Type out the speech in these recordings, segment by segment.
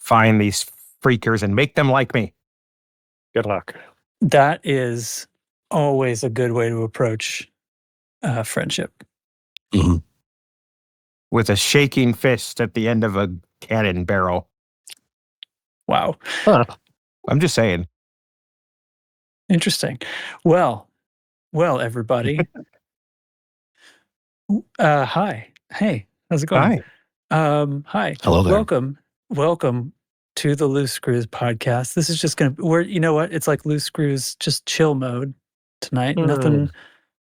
find these freakers and make them like me. Good luck. That is always a good way to approach friendship. Mm-hmm. With a shaking fist at the end of a cannon barrel. Wow. Huh. I'm just saying. Interesting. Well, everybody. Hi. Hey, how's it going? Hi. Hi. Hello there. Welcome to the Loose Screws podcast. This is just you know what? It's like Loose Screws, just chill mode tonight.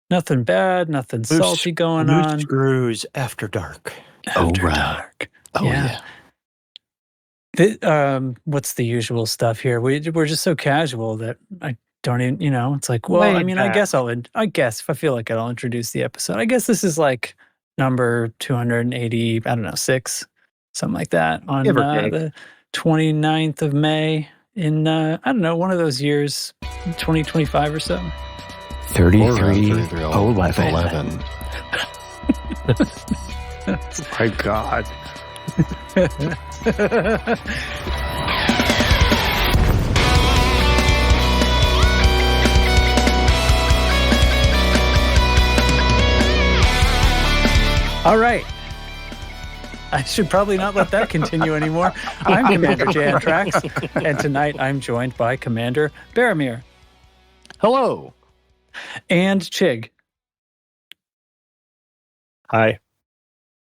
Nothing bad, nothing salty going on. Loose Screws After Dark. After right. dark. Oh, yeah. What's the usual stuff here? We're just so casual that I don't even, it's like, well, Laid I mean, back. I guess if I feel like it, I'll introduce the episode. I guess this is like number 280, I don't know, 6, something like that, on Give or take. the 29th of May in, I don't know, one of those years, 2025 or so. 33 O-11. My God. All right. I should probably not let that continue anymore. I'm Commander Jantrax, and tonight I'm joined by Commander Baromir Hello. and Chig Hi.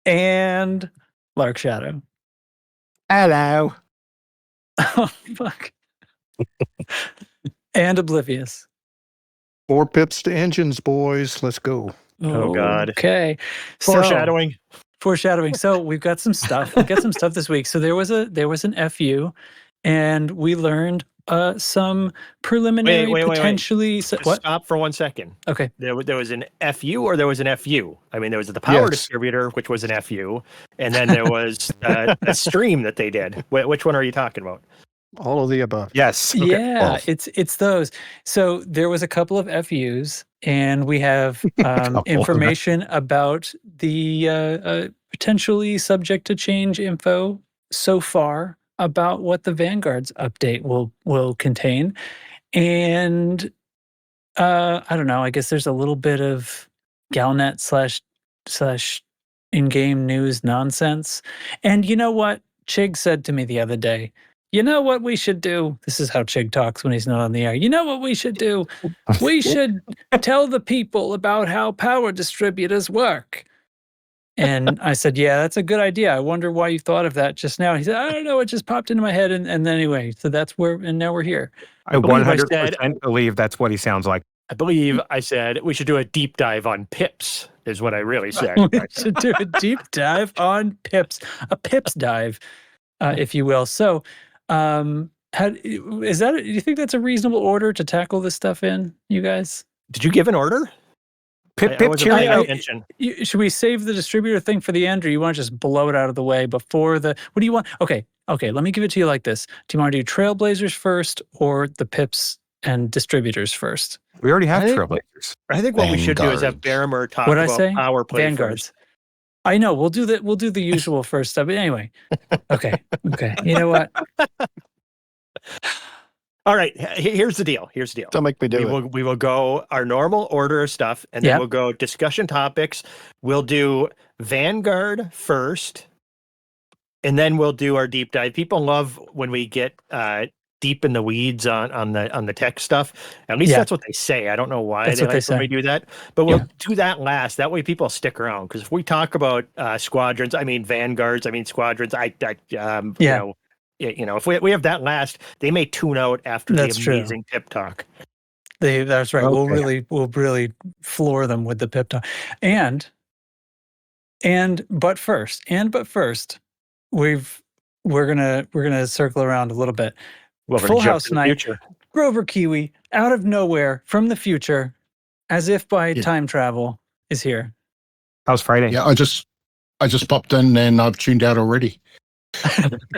and Lark Shadow. Hello. Oh, fuck. And Oblivious. 4 pips to engines, boys. Let's go. Oh, God. Okay. Foreshadowing. Foreshadowing. So we've got some stuff. We've got some stuff this week. So there was an FU, and we learned some preliminary Wait. potentially. What? Stop for 1 second. Okay. There was an FU or there was an FU? I mean, there was the power Yes. distributor, which was an FU, and then there was a stream that they did. Which one are you talking about? All of the above. Yes. Yeah, Well. it's those. So there was a couple of FUs, and we have Couple. information about the potentially subject to change info so far about what the Vanguard's update will contain. And I don't know, I guess there's a little bit of Galnet slash in-game news nonsense. And you know what Chig said to me the other day? You know what we should do? This is how Chig talks when he's not on the air. You know what we should do? We should tell the people about how power distributors work. And I said, yeah, that's a good idea. I wonder why you thought of that just now. He said, I don't know. It just popped into my head. And then anyway, so that's and now we're here. I believe I 100% believe that's what he sounds like. I believe I said we should do a deep dive on pips, is what I really said. We should do a deep dive on pips, a pips dive, if you will. So, do you think that's a reasonable order to tackle this stuff in, you guys? Did you give an order? Pip, I pip, wasn't paying cheerio. attention. Should we save the distributor thing for the end, or you want to just blow it out of the way before what do you want? Okay, let me give it to you like this. Do you want to do Trailblazers first or the pips and distributors first? We already have I think- Trailblazers. I think what we should do is have Baromir talk What'd I about say? power play Vanguards. first. I know, we'll do that. We'll do the usual first stuff. But anyway, okay. You know what? All right, here's the deal. Don't make me do it. We will go our normal order of stuff, and then Yeah. we'll go discussion topics. We'll do Vanguard first, and then we'll do our deep dive. People love when we get deep in the weeds on the tech stuff. At least Yeah. that's what they say. I don't know why That's they what they like when say. we do that, but we'll Yeah. do that last. That way, people stick around. Because if we talk about squadrons, I mean Vanguards, I mean squadrons. If we have that last, they may tune out after That's the true. amazing tip talk. That's right. Okay. We'll really floor them with the pip talk. But first, we're gonna circle around a little bit. Well, we're Full gonna jump House to the night. future. Grover Kiwi, out of nowhere, from the future, as if by Yeah. time travel, is here. How's Friday? Yeah, I just popped in and I've tuned out already.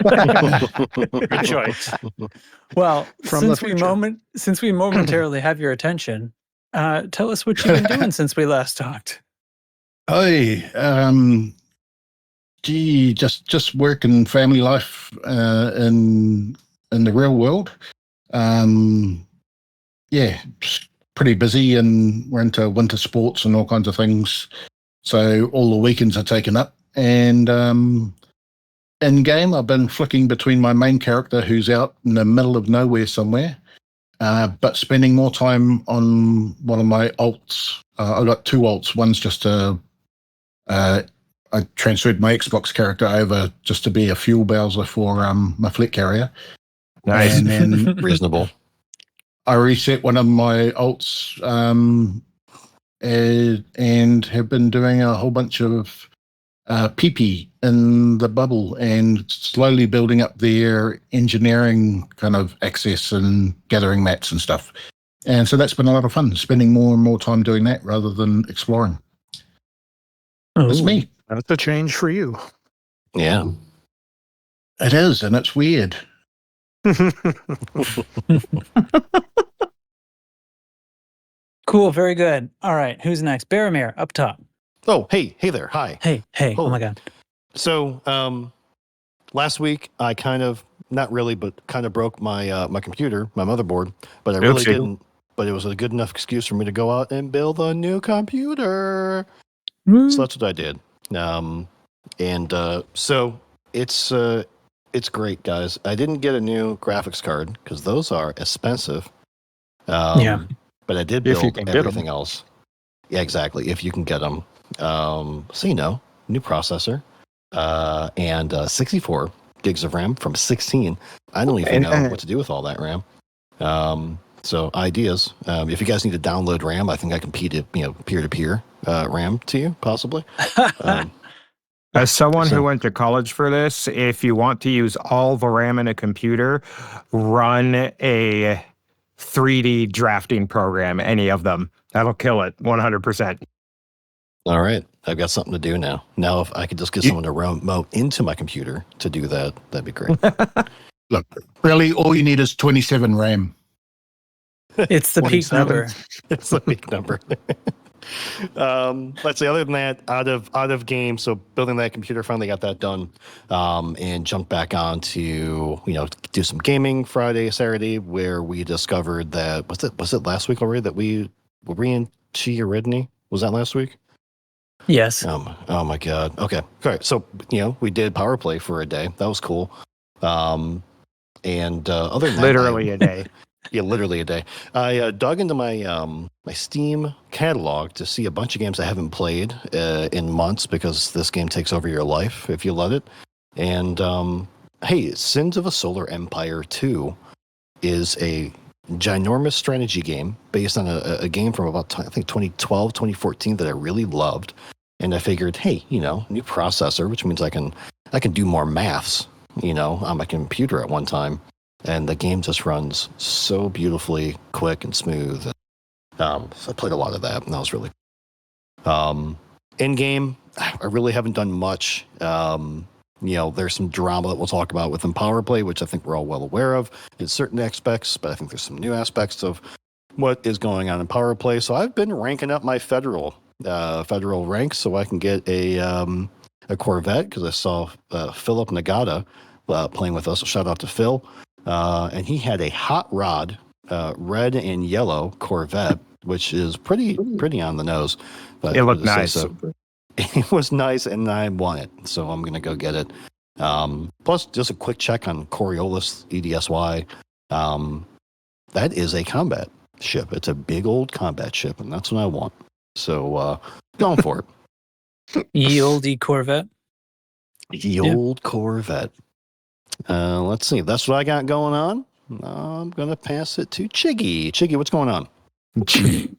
Good choice. Well, From the since we future. momentarily have your attention, tell us what you've been doing since we last talked. Hey, Gee, just work and family life in the real world. Yeah, pretty busy, and we're into winter sports and all kinds of things. So all the weekends are taken up. And in game, I've been flicking between my main character, who's out in the middle of nowhere somewhere, but spending more time on one of my alts. I've got 2 alts. One's just I transferred my Xbox character over just to be a fuel bowser for my fleet carrier. Nice. And then Reasonable. I reset one of my alts and have been doing a whole bunch of PP in the bubble and slowly building up their engineering kind of access and gathering mats and stuff. And so that's been a lot of fun, spending more and more time doing that rather than exploring. That's me. That's a change for you. Yeah. It is, and it's weird. Cool, very good. All right, who's next? Baramir, up top. Oh, hey there. Hi. Hey, oh Oh. my God. So, last week I kind of, not really, but kind of broke my my computer, my motherboard, but I really Oopsie. didn't. But it was a good enough excuse for me to go out and build a new computer. So that's what I did. So it's great, guys. I didn't get a new graphics card because those are expensive. Yeah. But I did If you build can get 'em. everything else. Yeah, exactly. If you can get them. So new processor, and 64 gigs of RAM from 16. I don't even know what to do with all that RAM. So ideas. If you guys need to download RAM, I think I can peer-to-peer RAM to you, possibly. As someone who went to college for this, if you want to use all the RAM in a computer, run a 3D drafting program, any of them. That'll kill it 100%. All right. I've got something to do now. Now, if I could just get someone to remote into my computer to do that, that'd be great. Look, really, all you need is 27 RAM. It's the peak 27. number. It's a big number. Let's say, other than that, out of game, so building that computer, finally got that done, and jumped back on to do some gaming Friday, Saturday, where we discovered that was it last week already that we were in Chiaridni? Was that last week? Yes. Oh my God. Okay. All right. So we did power play for a day. That was cool. And other than that, Literally a day. Yeah, literally a day. I dug into my my Steam catalog to see a bunch of games I haven't played in months, because this game takes over your life if you let it. And hey, Sins of a Solar Empire 2 is a ginormous strategy game based on a game from about, I think, 2012, 2014 that I really loved. And I figured, hey, new processor, which means I can do more maths, on my computer at one time. And the game just runs so beautifully, quick and smooth. So I played a lot of that, and that was really cool. In game, I really haven't done much. There's some drama that we'll talk about within Power Play, which I think we're all well aware of in certain aspects, but I think there's some new aspects of what is going on in Power Play. So I've been ranking up my federal ranks so I can get a Corvette, because I saw Philip Nagata playing with us. So shout out to Phil. And he had a hot rod, red and yellow Corvette, which is pretty on the nose. But It looked nice. It was nice, and I want it, so I'm gonna go get it. Plus, just a quick check on Coriolis EDSY. That is a combat ship. It's a big old combat ship, and that's what I want. So going for it. Ye olde Corvette. Ye old Corvette. Let's see. That's what I got going on. I'm going to pass it to Chiggy. Chiggy, what's going on? Chiggy.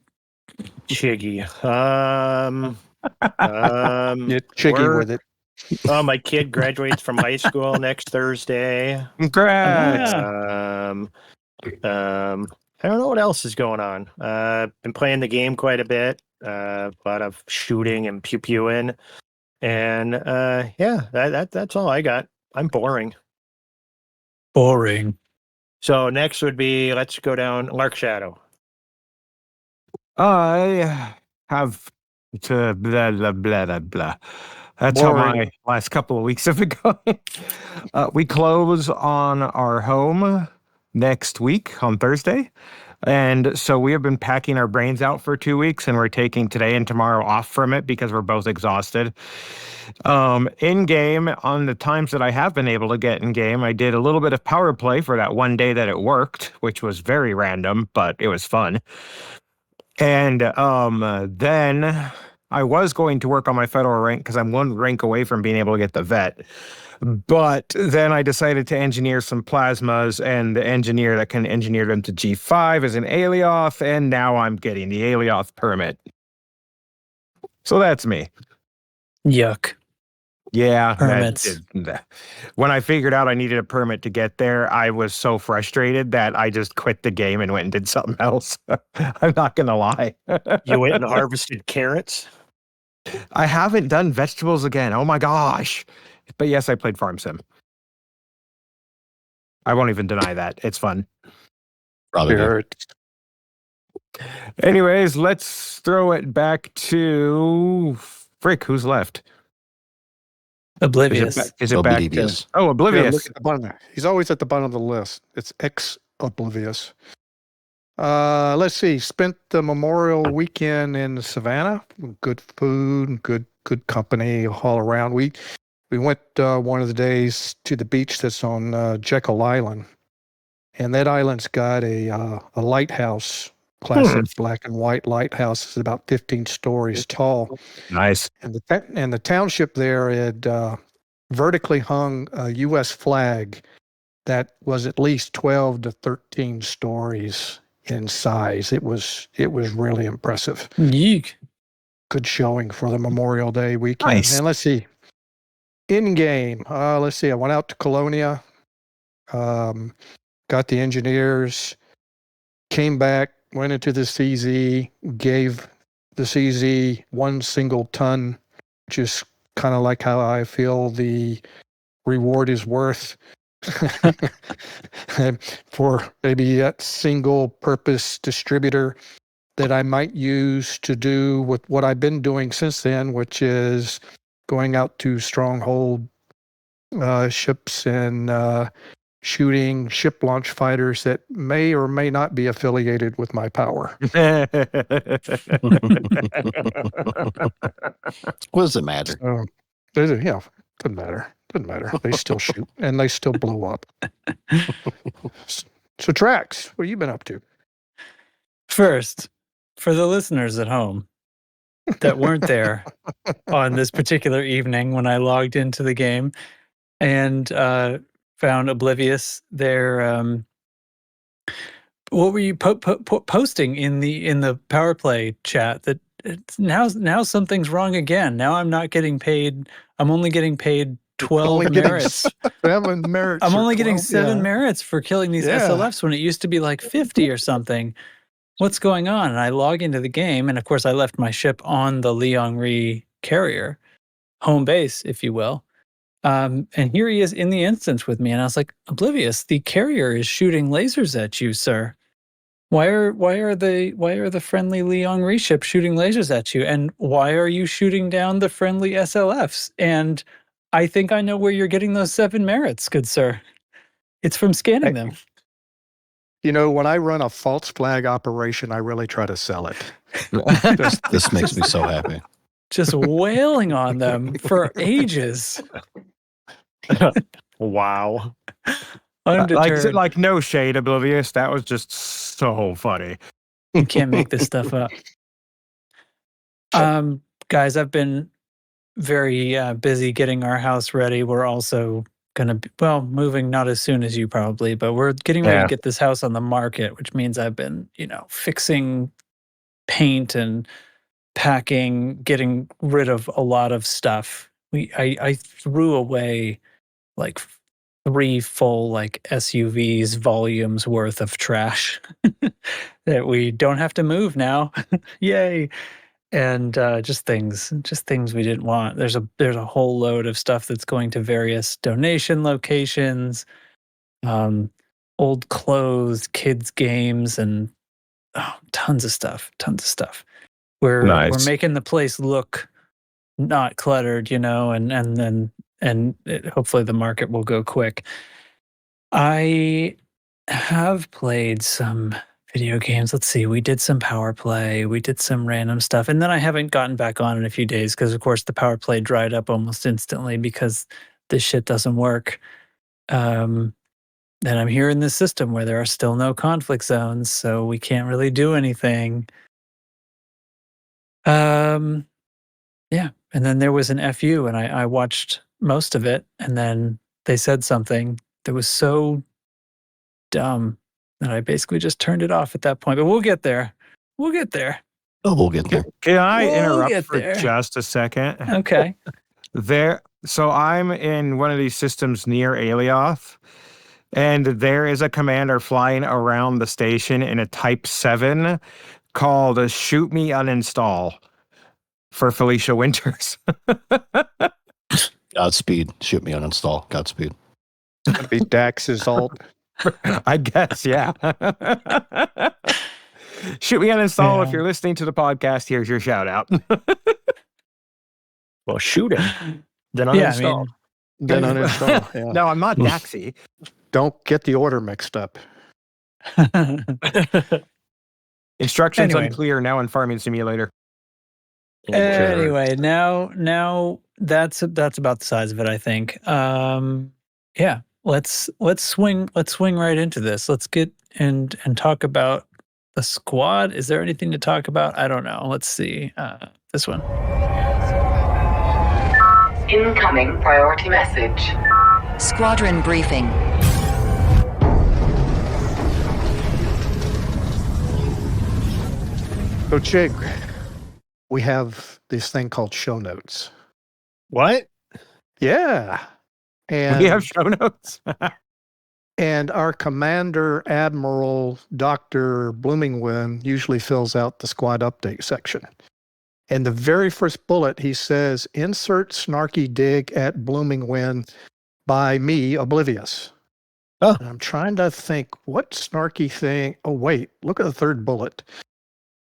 Get jiggy we're- with it. Oh, my kid graduates from high school next Thursday. Congrats. I don't know what else is going on. Been playing the game quite a bit. A lot of shooting and pew-pewing. And that's all I got. I'm boring. Boring. So next would be, let's go down Lark Shadow. I have to blah, blah, blah, blah, blah. That's Boring. how my last couple of weeks have been going. We close on our home next week on Thursday. And so we have been packing our brains out for 2 weeks, and we're taking today and tomorrow off from it because we're both exhausted. In game, on the times that I have been able to get in game, I did a little bit of power play for that one day that it worked, which was very random, but it was fun. And then I was going to work on my federal rank because I'm one rank away from being able to get the vet. But then I decided to engineer some plasmas, and the engineer that can engineer them to G5 is an Alioth, and now I'm getting the Alioth permit. So that's me. Yuck. Yeah. Permits. When I figured out I needed a permit to get there, I was so frustrated that I just quit the game and went and did something else. I'm not going to lie. You went and harvested carrots? I haven't done vegetables again. Oh my gosh. But yes, I played Farm Sim. I won't even deny that. It's fun. Probably. Carrots. Anyways, let's throw it back to Frick. Who's left? Oblivious. Is it back to? Oblivious. Oh, Yeah, Oblivious. look at the bottom there. He's always at the bottom of the list. It's Oblivious. Let's see. Spent the Memorial weekend in Savannah. Good food, good company all around. We went one of the days to the beach that's on Jekyll Island, and that island's got a lighthouse, classic black and white lighthouse. It's about 15 stories tall. Nice. And the township there had vertically hung a U.S. flag that was at least 12 to 13 stories in size. It was really impressive. Yeek. Good showing for the Memorial Day weekend. Nice. And let's see, in game. Let's see. I went out to Colonia, got the engineers, came back, went into the CZ, gave the CZ 1 single ton, which is kind of like how I feel the reward is worth for maybe that single purpose distributor that I might use to do with what I've been doing since then, which is going out to stronghold ships and shooting ship launch fighters that may or may not be affiliated with my power. What does it matter? Yeah, doesn't matter. Doesn't matter. They still shoot and they still blow up. So, Trax, what have you been up to? First, for the listeners at home that weren't there on this particular evening when I logged into the game and found Oblivious there, what were you posting in the power play chat that now something's wrong again? Now I'm not getting paid. I'm only getting paid 12 merits. 7 merits. I'm or only getting 12, 7 yeah. merits for killing these Yeah. SLFs when it used to be like 50 or something. What's going on? And I log into the game, and of course I left my ship on the Liangri carrier, home base, if you will. And here he is in the instance with me, and I was like, Oblivious, the carrier is shooting lasers at you, sir. Why are the friendly Liangri ships shooting lasers at you? And why are you shooting down the friendly SLFs? And I think I know where you're getting those 7 merits, good sir. It's from scanning them. You know, when I run a false flag operation, I really try to sell it. This makes me so happy. Just wailing on them for ages. Wow. Undeterred. Like no shade, Oblivious. That was just so funny. You can't make this stuff up. Guys, I've been very busy getting our house ready. We're also going to be, moving not as soon as you probably, but we're getting ready to get this house on the market, which means I've been, fixing paint and packing, getting rid of a lot of stuff. I threw away like 3 full SUVs themes worth of trash that we don't have to move now. Yay. And just things we didn't want. There's a whole load of stuff that's going to various donation locations, old clothes, kids games, and tons of stuff. We're Nice. making the place look not cluttered, and hopefully the market will go quick. I have played some video games. Let's see. We did some power play. We did some random stuff. And then I haven't gotten back on in a few days because, of course, the power play dried up almost instantly because this shit doesn't work. And I'm here in this system where there are still no conflict zones, so we can't really do anything. Yeah. And then there was an FU, and I watched most of it, and then they said something that was so dumb that I basically just turned it off at that point. But we'll get there. We'll get there. Oh, we'll get there. Can I We'll interrupt get for there. just a second? Okay. So I'm in one of these systems near Alioth, and there is a commander flying around the station in a Type 7 called Shoot Me Uninstall for Felicia Winters. Godspeed. Shoot me uninstall. Godspeed. That'd be Dax's alt. I guess, yeah. Shoot me uninstall if Yeah. you're listening to the podcast. Here's your shout out. Well, shoot him. Then Yeah, uninstall. Then uninstall. Yeah. No, I'm not Daxy. Don't get the order mixed up. Instructions Anyway. unclear now in Farming Simulator. Anyway, now that's about the size of it, I think. Yeah, let's swing right into this. Let's get and talk about the squad. Is there anything to talk about? I don't know. Let's see. This one. Incoming priority message. Squadron briefing. So, Jake, we have this thing called show notes. What? Yeah. And, We have show notes. and our commander, Admiral Dr. Bloomingwind, usually fills out the squad update section. And the very first bullet, he says, insert snarky dig at Bloomingwind by me, Oblivious. Oh. And I'm trying to think, what snarky thing? Oh, wait, look at the third bullet.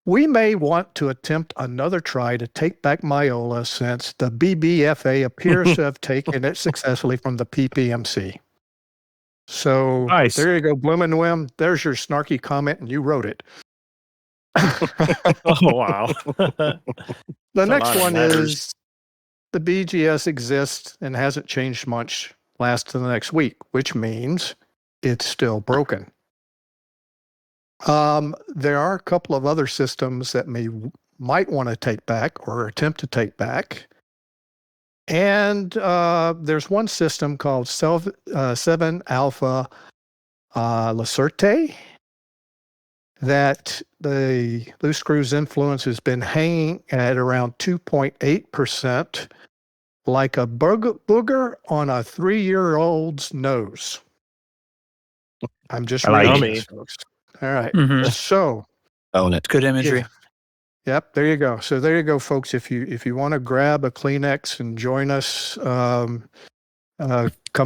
We may want to attempt another try to take back Miola since the BBfA appears to have taken it successfully from the PPMC. So Nice. there you go, Bloomingwind. There's your snarky comment, and you wrote it. Oh, wow. The a next lot of one letters. is the BGS exists and hasn't changed much last to the next week, which means it's still broken. There are a couple of other systems that might want to take back or attempt to take back. And there's one system called 7 Alpha Lacertae that the loose screws influence has been hanging at around 2.8%, like a booger on a 3-year-old's nose. I'm just I like reading it. this, folks. All right. Mhm. So, Own it. It's good imagery. yep, there you go. So there you go, folks. If you want to grab a Kleenex and join us, come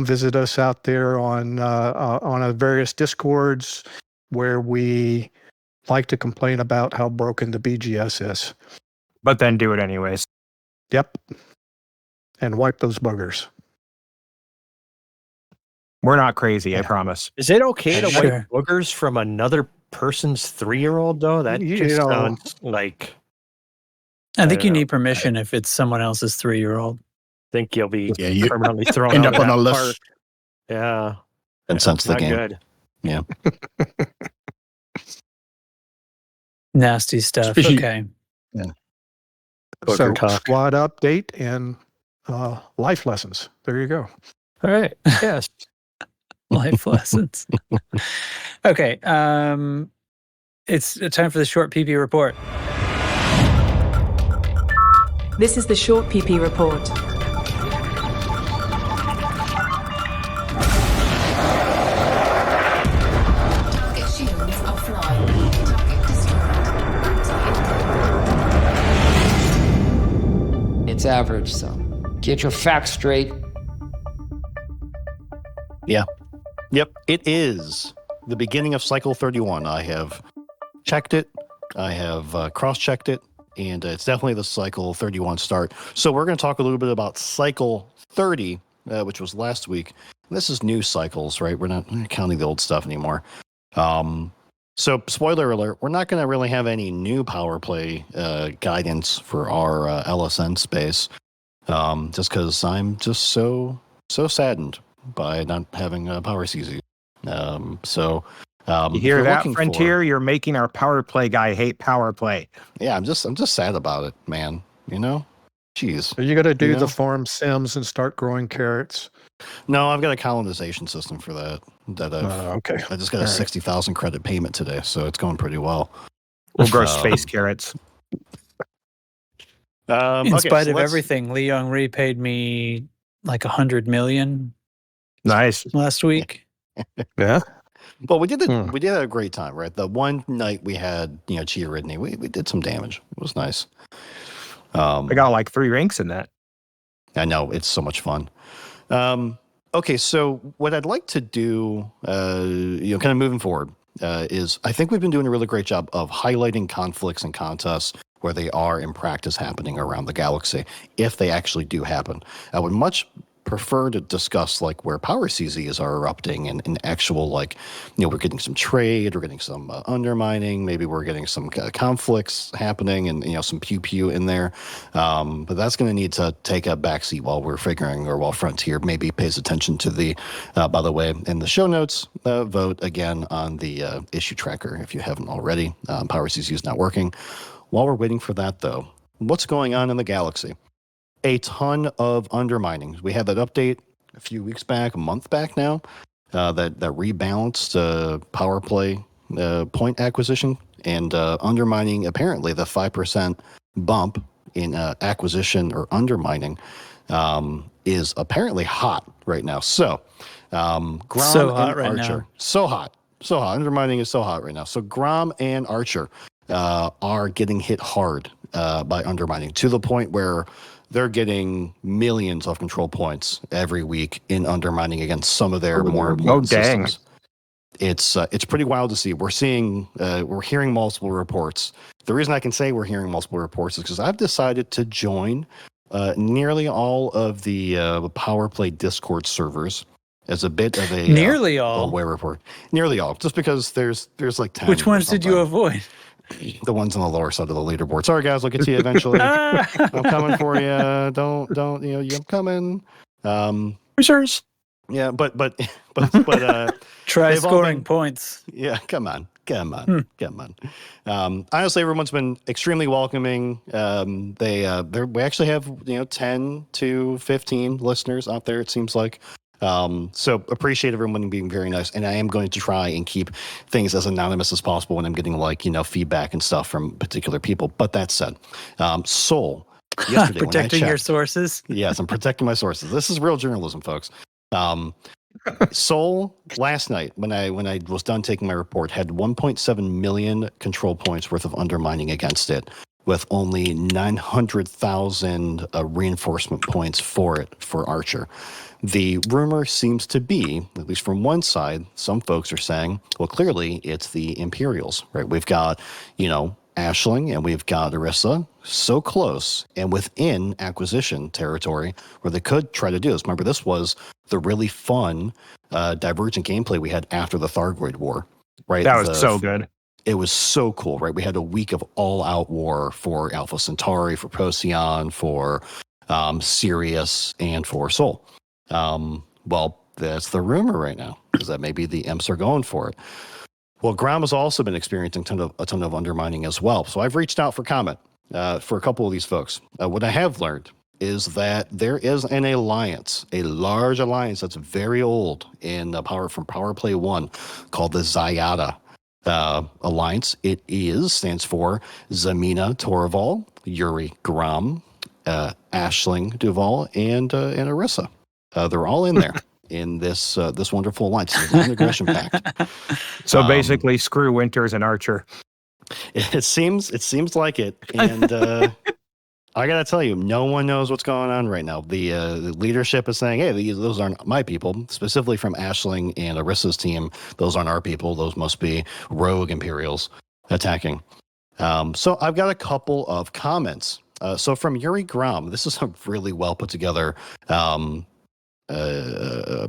visit us out there on our various Discords where we like to complain about how broken the BGS is. But then do it anyways. Yep. And wipe those buggers. We're not crazy, I Yeah. promise. Is it okay to Sure. wipe boogers from another person's 3-year-old, though? That You just know- sounds like I think don't you know. need permission if it's someone else's 3-year-old. think you'll be Yeah, you permanently thrown end out up of on a that list. park. Yeah. And since the Not game. good. Nasty stuff. Especially- Okay. Booger So talk. squad update and life lessons. There you go. All right. Yes. Life lessons. Okay. It's time for the short PP report. This is the short PP report. Target shields offline. Target destroyed. It's average, so get your facts straight. Yep, it is the beginning of cycle 31. I have checked it. I have cross-checked it. and it's definitely the Cycle 31 start. So we're going to talk a little bit about Cycle 30, which was last week. This is new cycles, right? We're not counting the old stuff anymore. So spoiler alert, we're not going to really have any new power play guidance for our LSN space, just because I'm just so saddened by not having a power CZ. You hear that, Frontier? You're making our power play guy hate power play. Yeah, I'm just sad about it, man. You know, jeez. Are you going to do the farm sims and start growing carrots? No, I've got a colonization system for that. Okay. I just got a 60,000 credit payment today, so it's going pretty well. We'll grow space carrots. In spite of everything, Lee Young-Ri paid me like 100 million. Nice. Last week. Yeah. Well, we did a great time, right? The one night we had, Chia Ridney, we did some damage. It was nice. I got like 3 ranks in that. I know, it's so much fun. Okay, so what I'd like to do, kind of moving forward, is I think we've been doing a really great job of highlighting conflicts and contests where they are in practice happening around the galaxy, if they actually do happen. I would much prefer to discuss like where power CZs are erupting and actual we're getting some trade, we're getting some undermining, maybe we're getting some conflicts happening and some pew in there, but that's going to need to take a backseat while we're figuring, or while Frontier maybe pays attention to the by the way, in the show notes, vote again on the issue tracker if you haven't already. Power CZ is not working. While we're waiting for that though, what's going on in the galaxy? A ton of undermining. We had that update a few weeks back, a month back now, that rebalanced power play point acquisition, and undermining. Apparently, the 5% bump in acquisition or undermining is apparently hot right now. So, Grom and Archer, so hot. Undermining is so hot right now. So, Grom and Archer are getting hit hard by undermining, to the point where they're getting millions of control points every week in undermining against some of their more important systems. It's pretty wild to see. We're hearing multiple reports. The reason I can say we're hearing multiple reports is because I've decided to join nearly all of the Power Play Discord servers as a bit of a nearly all aware report. Nearly all, just because there's like 10. Which ones did you avoid? The ones on the lower side of the leaderboard. Sorry, guys. I'll get to you eventually. I'm coming for you. Don't. I'm coming. Reserves. Yeah, but try scoring points. Yeah, come on. Honestly, everyone's been extremely welcoming. We actually have 10 to 15 listeners out there. It seems like. So appreciate everyone being very nice, and I am going to try and keep things as anonymous as possible when I'm getting feedback and stuff from particular people. But that said, Soul, yesterday protecting your sources. Yes, I'm protecting my sources. This is real journalism, folks. Soul last night when I was done taking my report had 1.7 million control points worth of undermining against it, with only 900,000 reinforcement points for Archer. The rumor seems to be, at least from one side, some folks are saying, well, clearly it's the Imperials, right? We've got, Aisling and we've got Orisa so close and within acquisition territory where they could try to do this. Remember, this was the really fun divergent gameplay we had after the Thargoid War, right? That was so good. It was so cool, right? We had a week of all-out war for Alpha Centauri, for Procyon, for Sirius, and for Sol. Well, that's the rumor right now, is that maybe the Imps are going for it. Well, Grom has also been experiencing a ton of undermining as well. So I've reached out for comment for a couple of these folks. What I have learned is that there is an alliance, a large alliance that's very old in from Power Play 1 called the ZYADA Alliance. It stands for Zamina Torval, Yuri Grom, Aisling Duval, and Orisa. They're all in there in this wonderful alliance, an aggression pact. So basically, screw Winters and Archer. It seems like it, and I gotta tell you, no one knows what's going on right now. The leadership is saying, "Hey, those aren't my people." Specifically from Aisling and Orisa's team, those aren't our people. Those must be rogue Imperials attacking. So I've got a couple of comments. So from Yuri Grom, this is a really well put together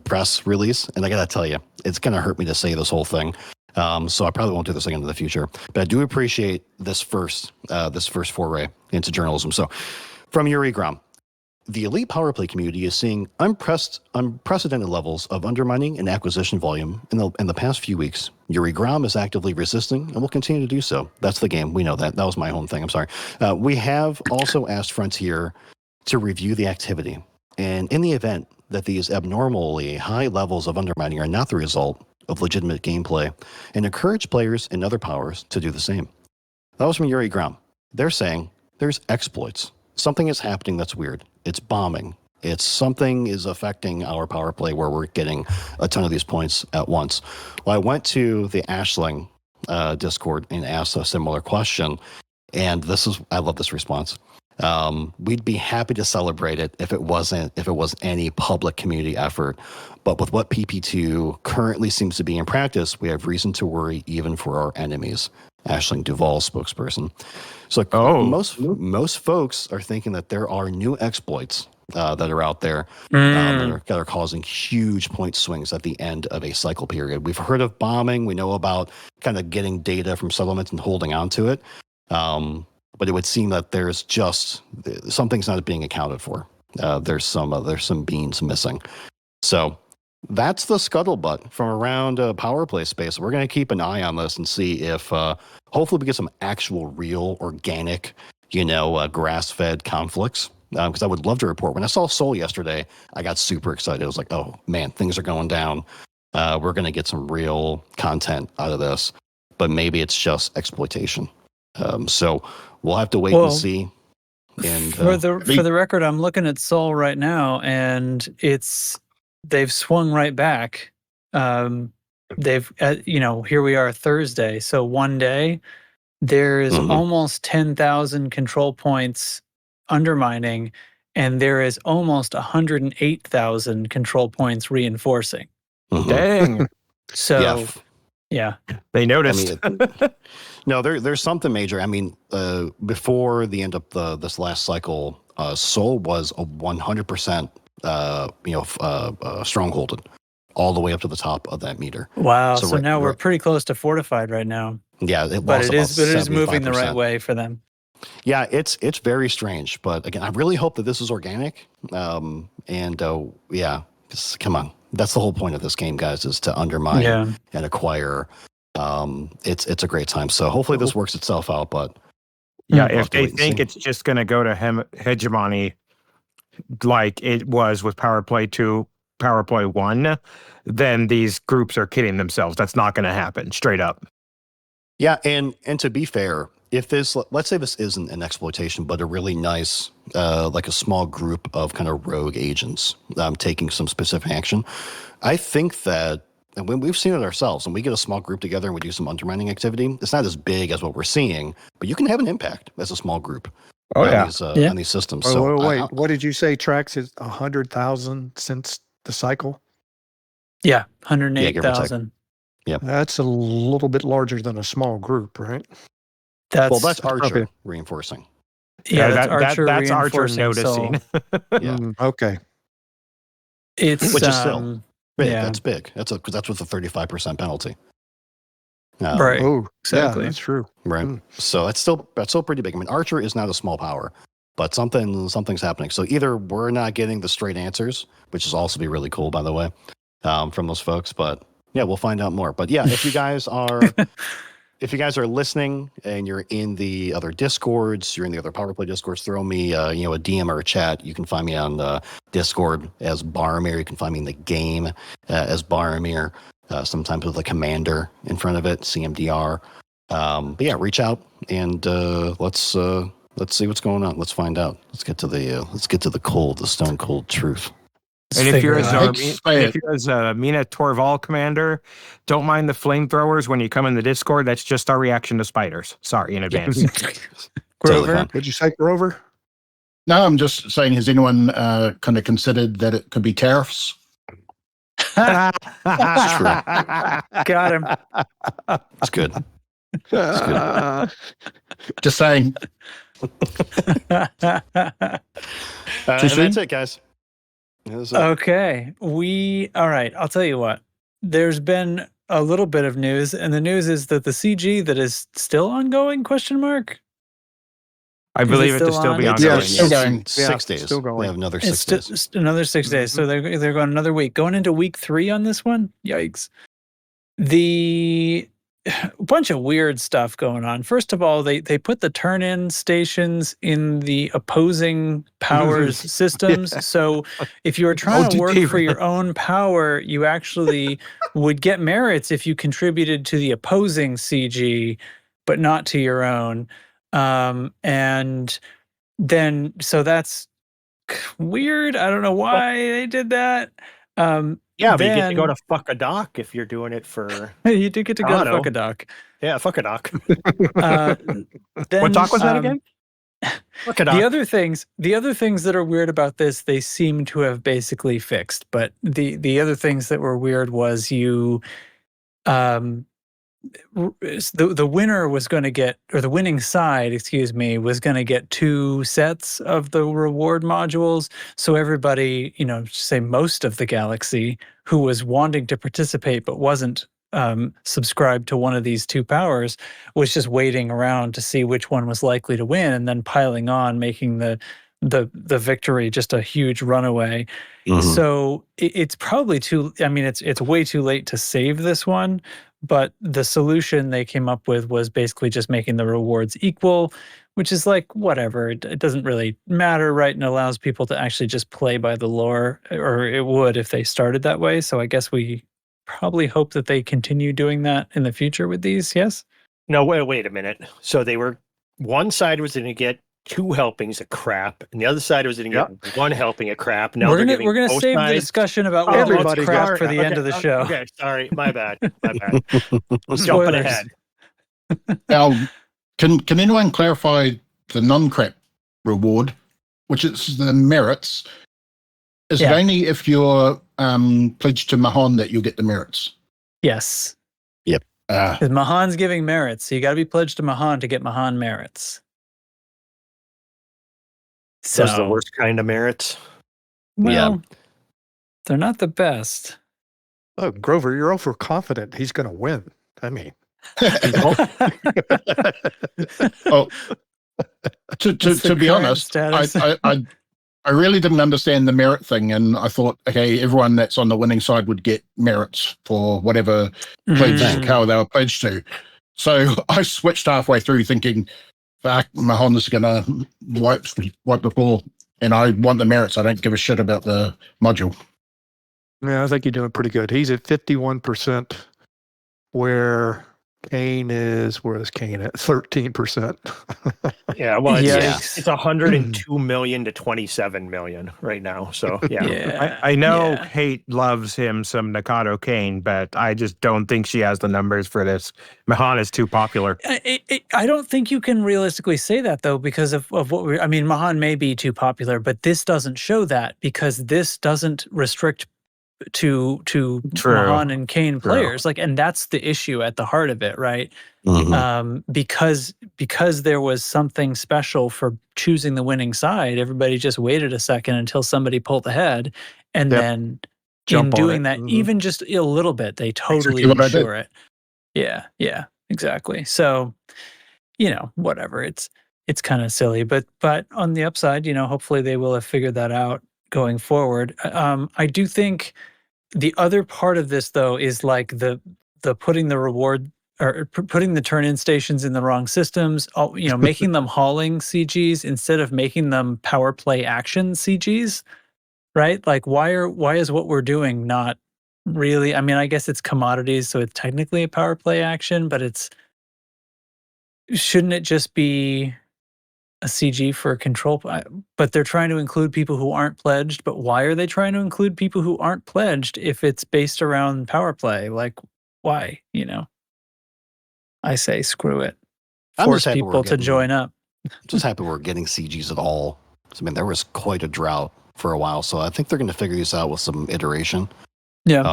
press release, and I gotta tell you, it's gonna hurt me to say this whole thing. So I probably won't do this again in the future. But I do appreciate this first foray into journalism. So from Yuri Grom. The Elite Powerplay community is seeing unprecedented levels of undermining and acquisition volume in the past few weeks. Yuri Grom is actively resisting and will continue to do so. That's the game. We know that. That was my own thing. I'm sorry. We have also asked Frontier to review the activity. And in the event that these abnormally high levels of undermining are not the result of legitimate gameplay, and encourage players and other powers to do the same. That was from Yuri Grom. They're saying there's exploits. Something is happening that's weird. It's bombing. It's something is affecting our power play where we're getting a ton of these points at once. Well, I went to the Ashling Discord and asked a similar question, and I love this response. We'd be happy to celebrate it if it was any public community effort, but with what PP2 currently seems to be in practice, we have reason to worry even for our enemies. Ashling Duval, spokesperson. So most folks are thinking that there are new exploits that are out there that are causing huge point swings at the end of a cycle period. We've heard of bombing. We know about kind of getting data from settlements and holding on to it. But it would seem that there's just something's not being accounted for. There's some beans missing. So that's the scuttlebutt from around power play space. We're going to keep an eye on this and see if hopefully we get some actual real organic, grass-fed conflicts. Because I would love to report. When I saw Soul yesterday, I got super excited. I was like, oh man, things are going down. We're going to get some real content out of this, but maybe it's just exploitation. So we'll have to wait and see. And for the record, I'm looking at Soul right now, and they've swung right back. They've here we are Thursday, so one day there is almost 10,000 control points undermining, and there is almost 108,000 control points reinforcing. Dang. So yeah, they noticed. No, there's something major. I mean, before the end of this last cycle, Soul was a 100% strongholded all the way up to the top of that meter. Wow. So now we're pretty close to fortified right now. Yeah, it is moving the right way for them. Yeah, it's very strange, but again, I really hope that this is organic. Come on, that's the whole point of this game, guys, is to undermine and acquire. It's a great time. So hopefully this works itself out. But if they think it's just going to go to hegemony, like it was with Power Play 2, Power Play 1, then these groups are kidding themselves. That's not going to happen, straight up. Yeah, and to be fair, if this, let's say this isn't an exploitation, but a really nice, like a small group of kind of rogue agents taking some specific action, I think that, and when we've seen it ourselves, when we get a small group together and we do some undermining activity, it's not as big as what we're seeing, but you can have an impact as a small group. On these systems. Wait, what did you say, Trax? Is 100,000 since the cycle? Yeah, 108,000. Yeah, that's a little bit larger than a small group, right? That's Archer reinforcing. Yeah, that's Archer noticing. Okay. Which is still big. Yeah. That's big. That's with a 35% penalty. Right. Oh, exactly. Yeah, that's true. Right. So that's still pretty big. I mean, Archer is not a small power, but something's happening. So either we're not getting the straight answers, which is also be really cool, by the way, from those folks. But yeah, we'll find out more. But yeah, if you guys are listening and you're in the other Discords, you're in the other PowerPlay Discords, throw me a DM or a chat. You can find me on the Discord as Barmir. You can find me in the game as Barmir. Sometimes with a commander in front of it, CMDR. But yeah, reach out and let's see what's going on. Let's find out. Let's get to the stone cold truth. And if you're as a Mina Torval commander, don't mind the flamethrowers when you come in the Discord. That's just our reaction to spiders. Sorry in advance. Grover, did you say Grover? No, I'm just saying, has anyone kind of considered that it could be tariffs? Got him. It's good. Just saying. And that's it, guys. Okay. All right. I'll tell you what. There's been a little bit of news, and the news is that the CG that is still ongoing, question mark? I believe it to still be Yeah, ongoing. it's still going. 6 days. still going. We have another 6 It's days. just another 6 days. So they're going another week. Going into week 3 on this one? Yikes. A bunch of weird stuff going on. First of all, they put the turn-in stations in the opposing powers systems. Yeah. So if you were trying to did work they for your own power, you actually would get merits if you contributed to the opposing CG, but not to your own. And then, so that's weird. I don't know why they did that. Yeah, but you get to go then- to fuck a doc if you're doing it for. You do get to go to Auto. fuck a doc. Yeah, fuck a doc. Then, What talk was that again? Fuck a doc. The other things that are weird about this, they seem to have basically fixed. But the other things that were weird was the winner was going to get, or the winning side, excuse me, was going to get 2 sets of the reward modules. So everybody, say most of the galaxy who was wanting to participate but wasn't subscribed to one of these 2 powers was just waiting around to see which one was likely to win, and then piling on, making the victory just a huge runaway. Mhm. So it's probably it's way too late to save this one. But the solution they came up with was basically just making the rewards equal, which is like, whatever. It doesn't really matter, right? And allows people to actually just play by the lore, or it would if they started that way. So I guess we probably hope that they continue doing that in the future with these, yes? No, wait a minute. So one side was going to get 2 helpings of crap, and the other side was going to get 1 helping of crap. Now we're they're gonna giving both save the sides- discussion about Oh, what's everybody crap got- for the end of the show. Okay, sorry, my bad. Jumping Spoilers. ahead. Now, can anyone clarify the non-crap reward, which is the merits? Is Yeah. it only if you're pledged to Mahon that you'll get the merits? Yes. Uh, Because Mahan's giving merits, so you got to be pledged to Mahan to get Mahan merits. So, Those are the worst kind of merits. well, they're not the best. Oh, Grover, you're overconfident. He's going to win. I mean, oh, to What's the be current honest, status? I really didn't understand the merit thing, and I thought, okay, everyone that's on the winning side would get merits for whatever pledge how they were pledged to. So I switched halfway through, thinking, "Fuck, Mahon is going to wipe the floor, and I want the merits. I don't give a shit about the module." yeah, I think you're doing pretty good. He's at 51%, where Kane is, where is Kane at? 13%. Yeah, well, Yikes. it's 102 million to 27 million right now. So yeah. Yeah. I know yeah. Kate loves him some Nakado Kane, but I just don't think she has the numbers for this. Mahan is too popular. I don't think you can realistically say that, though, because of what Mahan may be too popular, but this doesn't show that, because this doesn't restrict to True. Mahan and Kane True. players. And that's the issue at the heart of it, right? Mhm. Because there was something special for choosing the winning side, everybody just waited a second until somebody pulled ahead, and Yep. then Jump in on doing it. that, Mhm. even just a little bit, they totally Exactly what I did. ensure it. Yeah, exactly. So, whatever. It's kind of silly, but on the upside, hopefully they will have figured that out going forward. I do think the other part of this, though, is like the putting the reward, or putting the turn-in stations in the wrong systems, making them hauling CGs instead of making them power play action CGs, right? Like, why is what we're doing not really? I mean, I guess it's commodities, so it's technically a power play action, but shouldn't it just be a CG for control? But they're trying to include people who aren't pledged. But why are they trying to include people who aren't pledged if it's based around power play? Like, why? I say screw it. I'm Force just happy people we're to getting- join up. Just happy we're getting CGs at all. I mean, there was quite a drought for a while, so I think they're going to figure this out with some iteration. Yeah.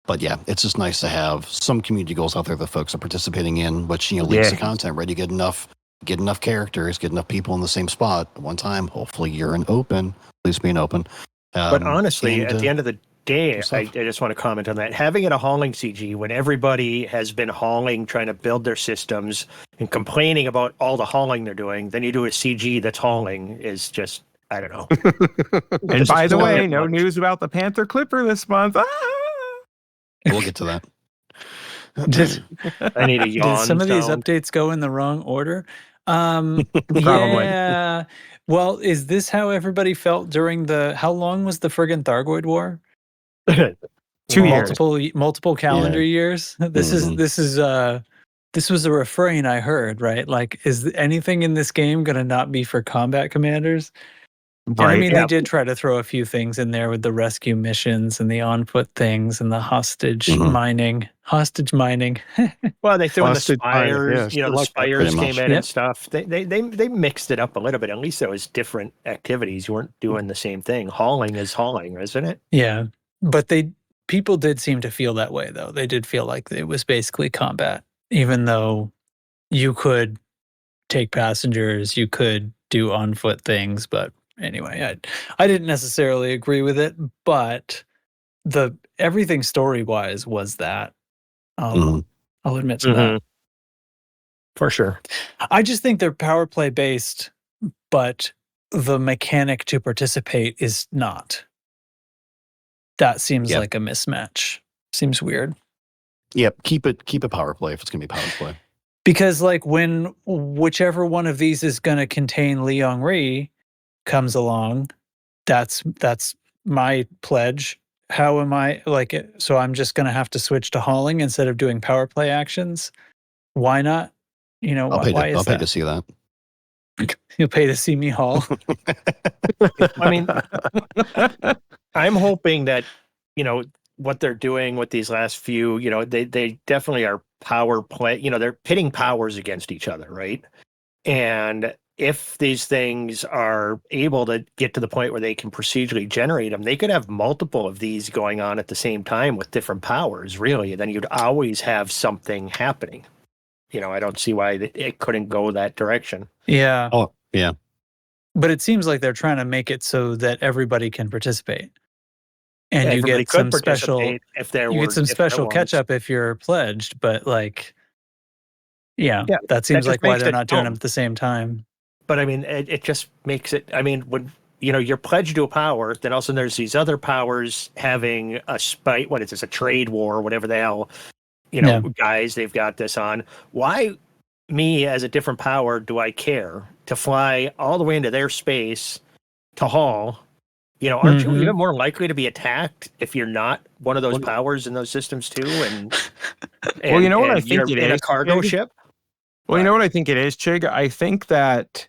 But yeah, it's just nice to have some community goals out there that folks are participating in, which leaves the Yeah. content ready to get enough get enough characters, get enough people in the same spot at one time. Hopefully you're an open, at least be an open. But honestly, and, at the end of the day, stuff. I just want to comment on that. Having it a hauling CG when everybody has been hauling, trying to build their systems and complaining about all the hauling they're doing, then you do a CG that's hauling is just, I don't know. And This by is the way, too no much. news about the Panther Clipper this month. Ah! we'll get to that. I need a yawn. Did some of these sound. updates go in the wrong order? Probably. Yeah. Well, is this how everybody felt during how long was the friggin' Thargoid War? 2 years. Multiple calendar years. This Mhm. this was a refrain I heard, right? Like, is anything in this game going to not be for combat commanders? And I mean, Yeah. they did try to throw a few things in there with the rescue missions and the on-foot things and the hostage Mhm. mining. Hostage mining. Well, they threw in the Busted pilot, spires. yes, I The like that. spires Pretty came much. in Yep. and stuff. They mixed it up a little bit. At least there was different activities. You weren't doing the same thing. Hauling is hauling, isn't it? Yeah. But people did seem to feel that way, though. They did feel like it was basically combat, even though you could take passengers, you could do on-foot things. But anyway, I didn't necessarily agree with it, but everything story-wise was that. Mhm. I'll admit to that. For sure. I just think they're power play based, but the mechanic to participate is not. That seems Yep. like a mismatch. Seems weird. Yep, keep it power play if it's gonna be power play. Because like when whichever one of these is going to contain Li Yongri comes along, that's my pledge. How am I so I'm just going to have to switch to hauling instead of doing power play actions? Why not? You know, I'll pay that? to see that. You'll pay to see me haul. I mean, I'm hoping that, what they're doing with these last few, they definitely are power play, they're pitting powers against each other, right? And if these things are able to get to the point where they can procedurally generate them, they could have multiple of these going on at the same time with different powers, really. And then you'd always have something happening. I don't see why it couldn't go that direction. Yeah. Oh, yeah. But it seems like they're trying to make it so that everybody can participate. And you Everybody get some could special participate if there you were get some different special ones. catch up if you're pledged, but Yeah, that seems just like why makes they're it not doing dumb. them at the same time. But I mean, it just makes it. I mean, when you're pledged to a power, then also there's these other powers having a spite. What is this? A trade war, whatever the hell. Yeah. Guys, they've got this on. Why me as a different power do I care to fly all the way into their space to haul? Aren't you Mhm. even more likely to be attacked if you're not one of those powers in those systems too? And Well, you know what I and you're think it in a is, cargo Chig? ship. Well, you know what I think it is, Chig? I think that,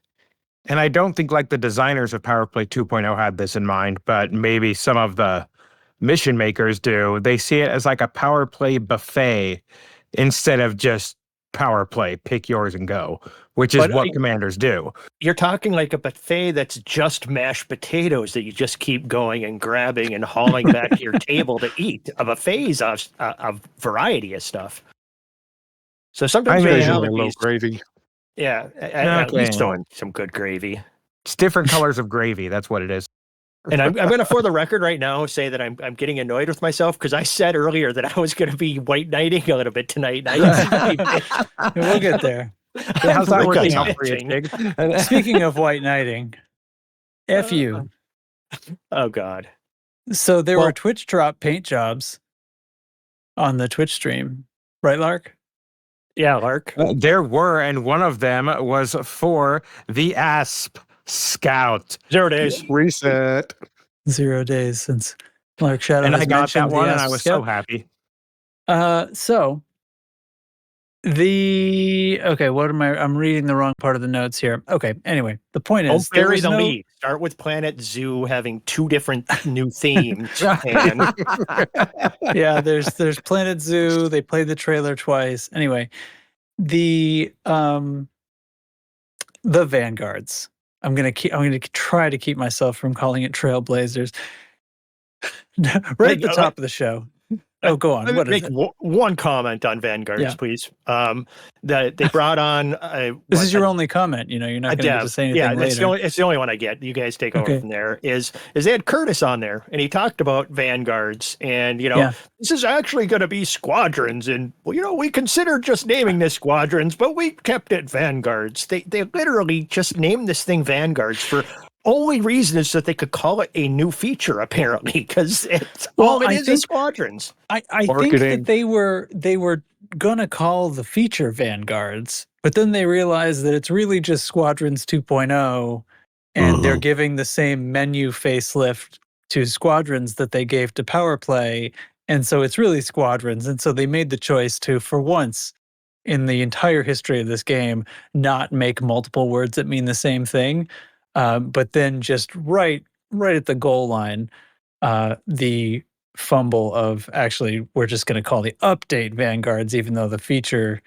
and I don't think like the designers of PowerPlay 2.0 had this in mind, but maybe some of the mission makers do. They see it as like a power play buffet instead of just power play, pick yours and go, which is But what commanders do. You're talking like a buffet that's just mashed potatoes that you just keep going and grabbing and hauling back to your table to eat. A buffet is a variety of stuff. So sometimes you Occasionally have a little these, gravy. at least Okay. throwing some good gravy. It's different colors of gravy. That's what it is. And I'm going to, for the record right now, say that I'm getting annoyed with myself because I said earlier that I was going to be white knighting a little bit tonight. And We'll get there. How's that We've got working time. out for you, Chig? Speaking of white knighting, F you. Oh, God. So there Well- were Twitch drop paint jobs on the Twitch stream, right, Lark? Yeah, Lark. There were, and one of them was for the ASP Scout. 0 days. Reset. 0 days since Lark Shadow And has I got mentioned that one, the and I Asp was Scout. so happy. So I'm reading the wrong part of the notes here. Okay, anyway, the point Don't is there bury was the no lead. Start with Planet Zoo having 2 different new themes. And yeah, there's Planet Zoo. They played the trailer twice. Anyway, the Vanguards. I'm gonna try to keep myself from calling it Trailblazers. Right at the top of the show. Oh, go on. Let me What is make it? one comment on Vanguards, Yeah. please. That they brought on. This is your only comment. You're not a going to get dev. to say anything Yeah, later. it's the only one I get. You guys take over Okay. from there. Is they had Curtis on there, and he talked about Vanguards, and Yeah. this is actually going to be squadrons, and we considered just naming this squadrons, but we kept it Vanguards. They literally just named this thing Vanguards for only reason is that they could call it a new feature, apparently, because it's all it is squadrons. I think that they were gonna call the feature Vanguards, but then they realized that it's really just Squadrons 2.0, and they're giving the same menu facelift to Squadrons that they gave to Powerplay, and so it's really Squadrons, and so they made the choice to, for once in the entire history of this game, not make multiple words that mean the same thing, but then just right at the goal line, the fumble of actually we're just going to call the update Vanguards, even though the feature.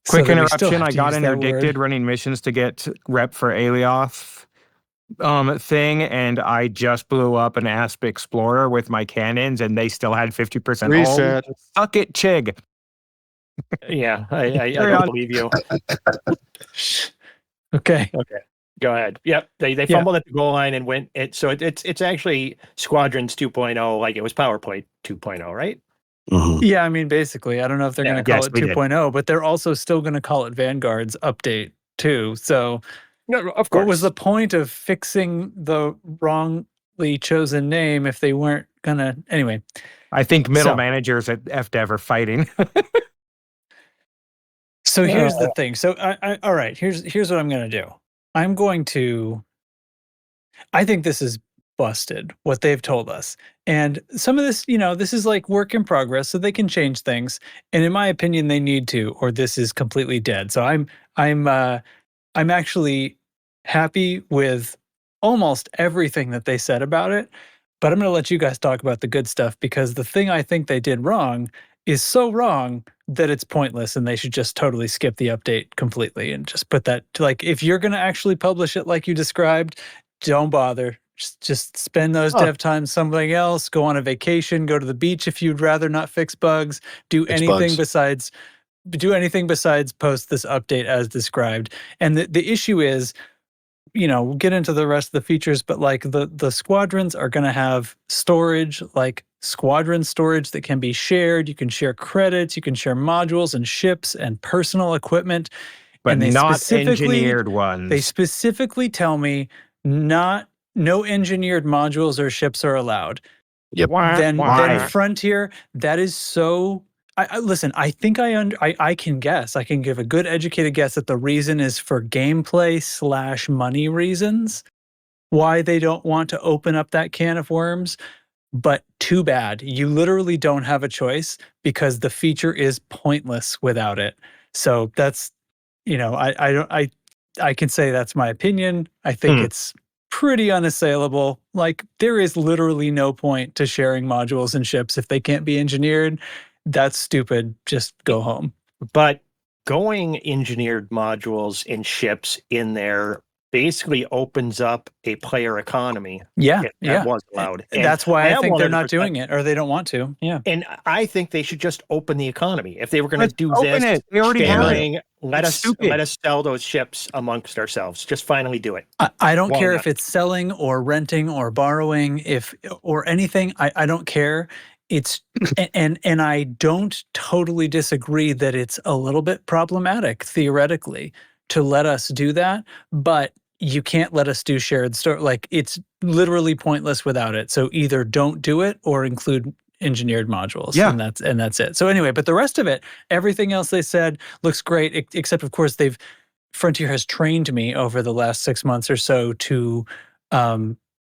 Quick so that we still interruption. have I to got use that interdicted word. running missions to get rep for Alioth thing, and I just blew up an Asp Explorer with my cannons, and they still had 50% Reset. hold. Suck it, Chig. Yeah, I don't believe you. Okay. Okay, go ahead. Yep, they fumbled at the goal line and went. So it's actually Squadrons 2.0, like it was Powerplay 2.0, right? Yeah, I mean, basically, I don't know if they're going to call it 2.0, but they're also still going to call it Vanguard's update too. So, no, of course. What was the point of fixing the wrongly chosen name if they weren't going to? Anyway, I think middle managers at FDev are fighting. So here's the thing. So all right, here's what I'm going to do. I think this is busted, what they've told us. And some of this, this is like work in progress, so they can change things. And in my opinion, they need to, or this is completely dead. So I'm actually happy with almost everything that they said about it. But I'm going to let you guys talk about the good stuff, because the thing I think they did wrong is so wrong that it's pointless, and they should just totally skip the update completely and just put that, like, if you're going to actually publish it like you described, don't bother. Just spend those dev times something else, go on a vacation, go to the beach if you'd rather not fix bugs, do anything besides post this update as described. And the issue is, we'll get into the rest of the features, but like the squadrons are going to have storage, like squadron storage that can be shared. You can share credits, you can share modules and ships and personal equipment, but and they not engineered ones. They specifically tell me no engineered modules or ships are allowed. Yep. Then Frontier, that is so. Listen, I think I can guess. I can give a good educated guess that the reason is for gameplay / money reasons, why they don't want to open up that can of worms. But too bad. You literally don't have a choice, because the feature is pointless without it. So that's, I can say that's my opinion. I think it's pretty unassailable. Like, there is literally no point to sharing modules and ships if they can't be engineered. That's stupid. Just go home. But going engineered modules and ships in there basically opens up a player economy. Yeah, if that was allowed. And that's why I think they're not 100%. doing it, or they don't want to. Yeah. And I think they should just open the economy. If they were going to do open this, it. We already have sharing, it. let It's us sell those ships amongst ourselves. Just finally do it. I don't Why care not? if it's selling or renting or borrowing, or anything. I don't care. It's and I don't totally disagree that it's a little bit problematic theoretically to let us do that, but you can't let us do shared store. Like, it's literally pointless without it. So either don't do it or include engineered modules. Yeah. And that's it. So anyway, but the rest of it, everything else they said looks great, except of course Frontier has trained me over the last 6 months or so to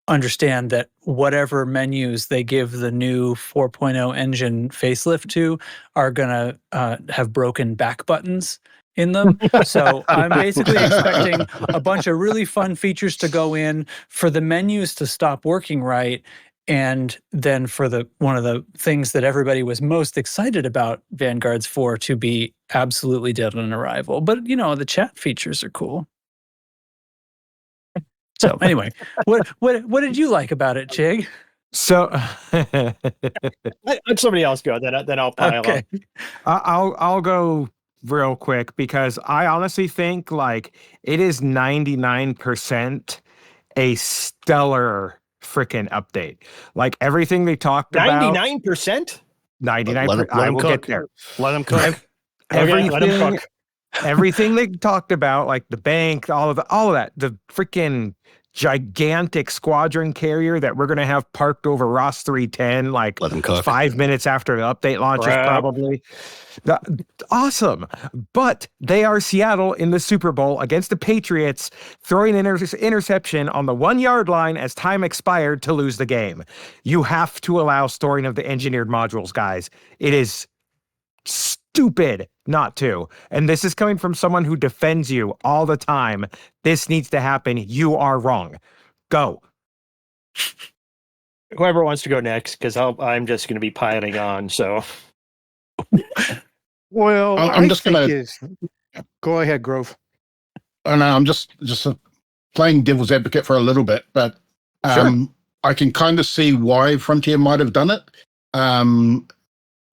understand that whatever menus they give the new 4.0 engine facelift to are going to have broken back buttons in them. So I'm basically expecting a bunch of really fun features to go in, for the menus to stop working right, and then for one of the things that everybody was most excited about Vanguards for to be absolutely dead on arrival. But the chat features are cool. So anyway, what did you like about it, Chig? So Let somebody else go, then I'll pile Okay. on. I'll go real quick because I honestly think like it is 99% a stellar freaking update. Like everything they talked about, 99%? 99%. Let 'em I will cook. get there. Let them cook. Okay, let 'em Everything, cook. everything they talked about, like the bank, all of that, the freaking gigantic squadron carrier that we're gonna have parked over Ross 310, like Let 'em cook. 5 minutes after the update launches, Crap. probably. Awesome, but they are Seattle in the Super Bowl against the Patriots, throwing an interception on the 1 yard line as time expired to lose the game. You have to allow storing of the engineered modules, guys. It is stupid not to. And this is coming from someone who defends you all the time. This needs to happen. You are wrong. Go. Whoever wants to go next, because I'm just going to be piling on. So Well, I'm just think gonna- is- Go ahead, Grove. I know I'm just playing devil's advocate for a little bit, but I can kind of see why Frontier might have done it.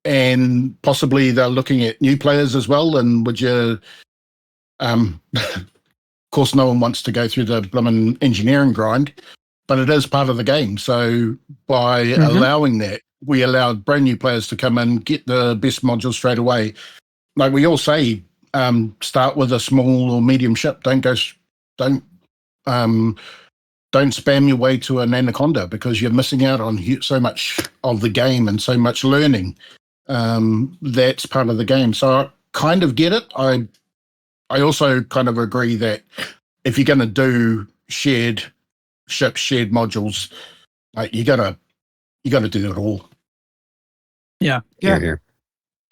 And possibly they're looking at new players as well. And would you, of course, no one wants to go through the blooming engineering grind, but it is part of the game. So by allowing that, we allowed brand new players to come in, get the best modules straight away. Like we all say, start with a small or medium ship. Don't spam your way to an Anaconda because you're missing out on so much of the game and so much learning. That's part of the game. So I kind of get it. I also kind of agree that if you're going to do shared ships, shared modules, you gotta do it all. Yeah. Here.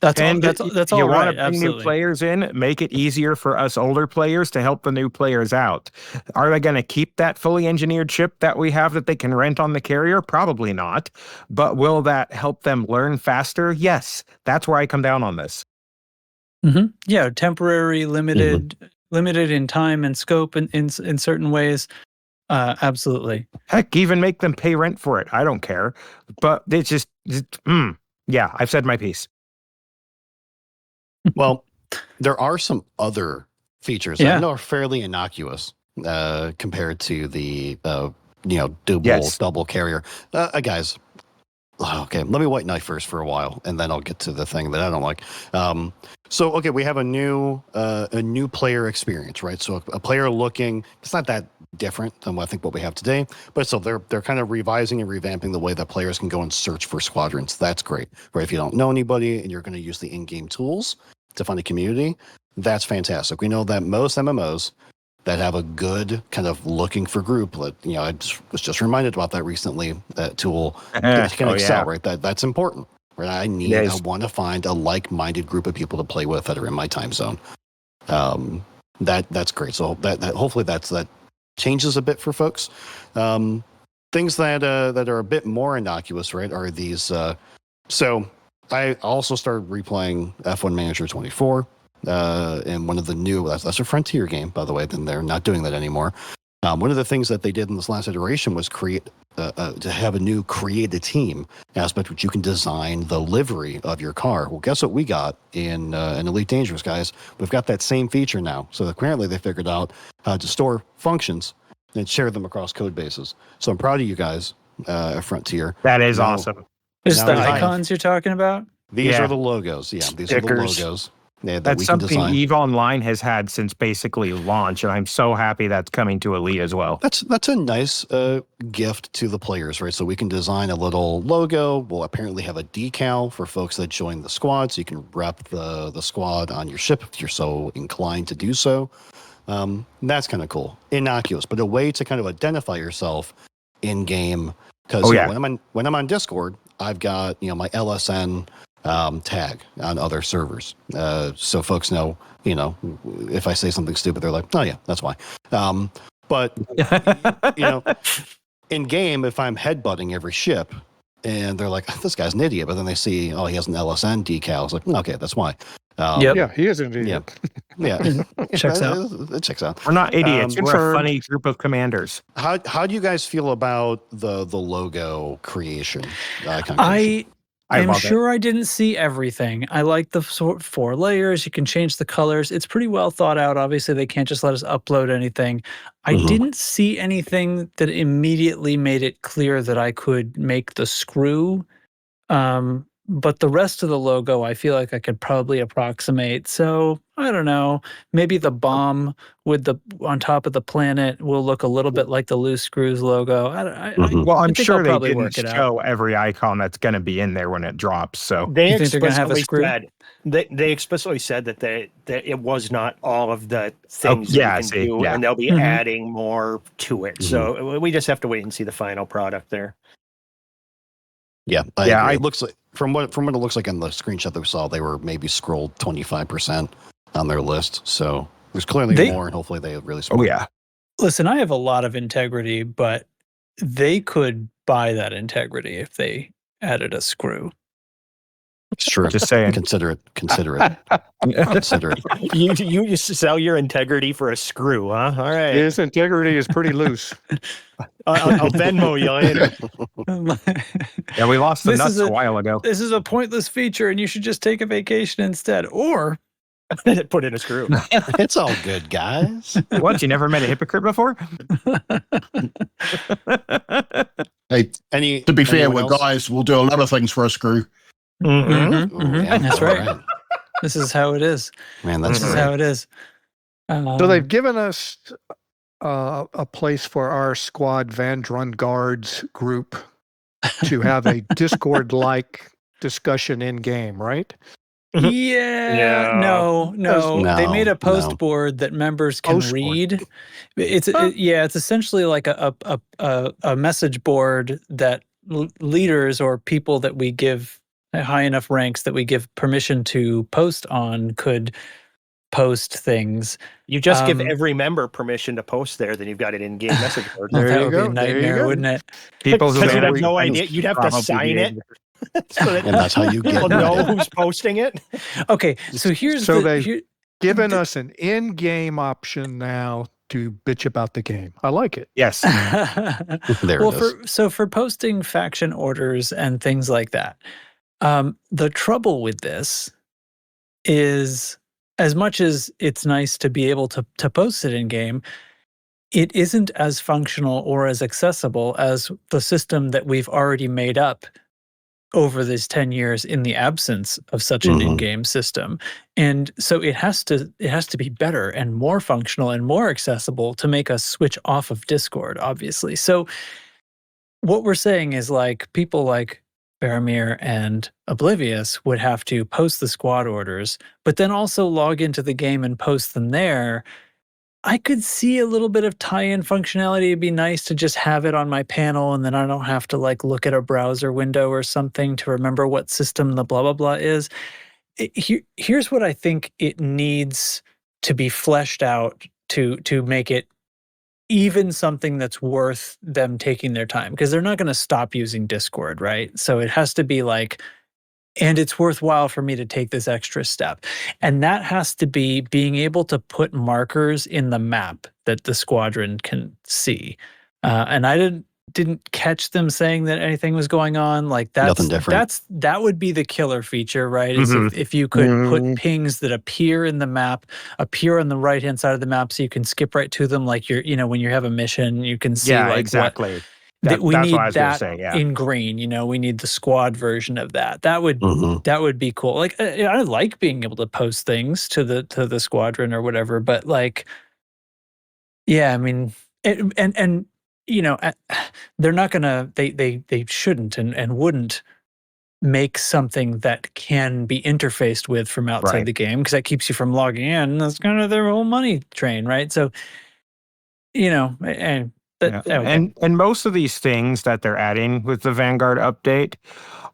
That's And all you right. want to bring Absolutely. new players in, make it easier for us older players to help the new players out. Are they going to keep that fully engineered ship that we have that they can rent on the carrier? Probably not. But will that help them learn faster? Yes. That's where I come down on this. Yeah, temporary, limited in time and scope in certain ways. Absolutely. Heck, even make them pay rent for it. I don't care. But it's just, yeah, I've said my piece. Well, there are some other features that I know are fairly innocuous compared to the double carrier. Guys, okay, let me white knife first for a while, and then I'll get to the thing that I don't like. So, okay, we have a new player experience, right? So a player looking, it's not that different than what we have today, but so they're kind of revising and revamping the way that players can go and search for squadrons. That's great, right? If you don't know anybody and you're going to use the in-game tools to find a community, that's fantastic. We know that most MMOs that have a good kind of looking for group, I was just reminded about that recently, that tool can excel, right? That's important. Right? I want to find a like-minded group of people to play with that are in my time zone. That's great. So that hopefully that changes a bit for folks. Things that are a bit more innocuous, right, are these. So I also started replaying F1 Manager 24, and one of the new that's a Frontier game, by the way. Then they're not doing that anymore. One of the things that they did in this last iteration was create to have a new create a team aspect, which you can design the livery of your car. Well, guess what we got in Elite Dangerous, guys? We've got that same feature now. So apparently they figured out how to store functions and share them across code bases. So I'm proud of you guys at Frontier. That is awesome. Is the Now, icons you're talking about? These are the logos. Yeah, these are the Stickers. logos. Yeah, that That's we can something design. EVE Online has had since basically launch, and I'm so happy that's coming to Elite as well. That's a nice gift to the players, right? So we can design a little logo. We'll apparently have a decal for folks that join the squad, so you can rep the squad on your ship if you're so inclined to do so. That's kind of cool. Innocuous, but a way to kind of identify yourself in game. Because when I'm on Discord, I've got my LSN tag on other servers, so folks know. If I say something stupid, they're like, "Oh yeah, that's why." But in game, if I'm headbutting every ship, and they're like, "This guy's an idiot," but then they see, "Oh, he has an LSN decal," it's like, "Okay, that's why." Yeah, he is an idiot. Yeah, Checks out. It checks out. We're not idiots. We're a confirmed. funny group of commanders. How do you guys feel about the logo creation? Icon creation? I I'm love it. sure I didn't see everything. I like the 4 layers. You can change the colors. It's pretty well thought out. Obviously, they can't just let us upload anything. I didn't see anything that immediately made it clear that I could make the screw. But the rest of the logo, I feel like I could probably approximate. So I don't know. Maybe the bomb with the on top of the planet will look a little bit like the loose screws logo. Well, I'm think sure I'll they probably didn't work it out. show every icon that's going to be in there when it drops. So They You think they're gonna have a explicitly screw? said they explicitly said that it was not all of the things that yeah, you can see, do, yeah. and they'll be Mhm. adding more to it. So we just have to wait and see the final product there. Yeah, Yeah, agree. I- It looks like from what it looks like in the screenshot that we saw, they were maybe scrolled 25% on their list. So there's clearly They- more, and hopefully they really. oh yeah, Listen, I have a lot of integrity, but they could buy that integrity if they added a screw. It's true. just saying. Consider it. Consider it. Consider it. You just sell your integrity for a screw, huh? All right, His integrity is pretty loose. I'll Venmo you later. Yeah, we lost the This nuts is a while ago. This is a pointless feature, and you should just take a vacation instead. Or Put in a screw. It's all good, guys. What? You never met a hypocrite before? Hey, Any to be fair, anyone we're else? guys. We'll do a lot of things for a screw. Mhm, Ooh, mhm. yeah, That's all right. This is how it is. Man, that's This is great. how it is. So they've given us a place for our Squadvandronguards group to have a Discord-like discussion in game, right? Yeah, no. They No, made a post no. board that members can Post board. read. It's essentially like a message board that leaders or people that we give high enough ranks that we give permission to post on could post things. You just give Um, every member permission to post there, then you've got an in-game message board. There that you would go, be a there you nightmare, go. wouldn't it? People who Because you'd have manage no things idea. You'd have to probably sign be it so that And that's how you get people rid know of it. who's posting it. Okay, so here's So the they- here- Given us an in-game option now to bitch about the game. I like it. Yes. There well, it is. for posting faction orders and things like that, the trouble with this is, as much as it's nice to be able to post it in game, it isn't as functional or as accessible as the system that we've already made up over these 10 years in the absence of such an Mhm. in-game system. And so it has to be better and more functional and more accessible to make us switch off of Discord, obviously. So what we're saying is, like, people like Faramir and Oblivious would have to post the squad orders, but then also log into the game and post them there. I could see a little bit of tie-in functionality. It'd be nice to just have it on my panel, and then I don't have to like look at a browser window or something to remember what system the blah blah blah is. Here's what I think it needs to be fleshed out to make it even something that's worth them taking their time, because they're not going to stop using Discord, right? So it has to be like, and it's worthwhile for me to take this extra step. And that has to be being able to put markers in the map that the squadron can see. And I didn't catch them saying that anything was going on. Like, Nothing different. that would be the killer feature, right? Is if you could put pings that appear in the map, appear on the right-hand side of the map, so you can skip right to them. Like, when you have a mission, you can see Yeah, like exactly. that we That's need what I was gonna that say, yeah. in green. We need the squad version of that. That would Mhm. that would be cool. Like, I like being able to post things to the squadron or whatever, but like, yeah, I mean, they're not gonna, they shouldn't and wouldn't make something that can be interfaced with from outside Right. the game, because that keeps you from logging in. That's kind of their whole money train, right? So, and Yeah. okay. And most of these things that they're adding with the Vanguard update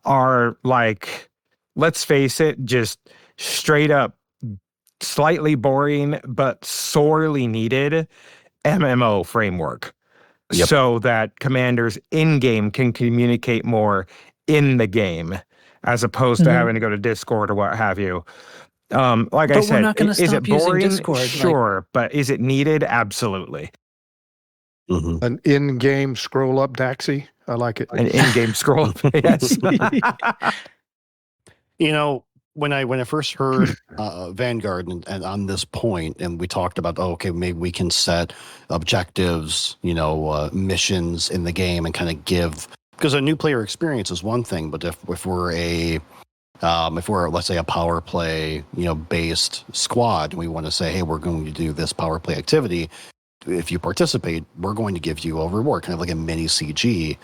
are, like, let's face it, just straight up slightly boring but sorely needed MMO framework. Yep. So that commanders in-game can communicate more in the game, as opposed to Mhm. having to go to Discord or what have you. Like I But said, we're not gonna is stop it using boring? Discord, like- Sure, but is it needed? Absolutely. Mhm. An in-game scroll-up Daxi. I like it. An in-game scroll. Yes. You know, when I first heard Vanguard and on this point, and we talked about, okay, maybe we can set objectives, missions in the game and kind of give, because a new player experience is one thing, but if we're let's say a power play, based squad, and we want to say, hey, we're going to do this power play activity. If you participate, we're going to give you a reward, kind of like a mini CG.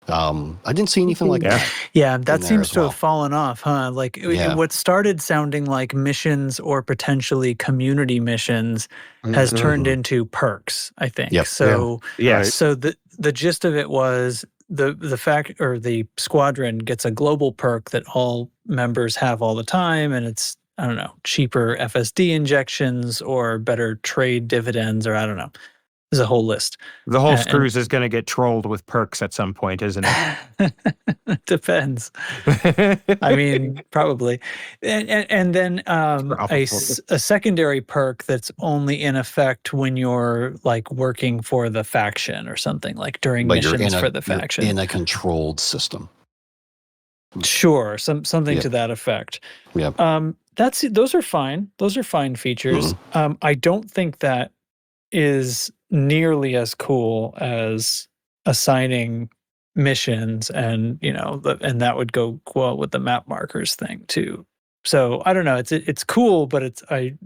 I didn't see anything like that. Yeah, that there seems as to well. have fallen off, huh? Like Yeah. what started sounding like missions or potentially community missions has turned into perks, I think. Yep. So Yes. so the gist of it was the fact, or the squadron gets a global perk that all members have all the time, and it's, I don't know, cheaper FSD injections or better trade dividends, or I don't know. There's a whole list. The whole And- Screws is going to get trolled with perks at some point, isn't Depends. it? I mean, probably. And then Probably. a secondary perk that's only in effect when you're like working for the faction or something, like during But you're missions in for the you're faction. in a controlled system. Sure, something Yeah. to that effect. Yeah. Those are fine. Those are fine features. I don't think that is nearly as cool as assigning missions, and and that would go well with the map markers thing too. So I don't know. It's cool, but I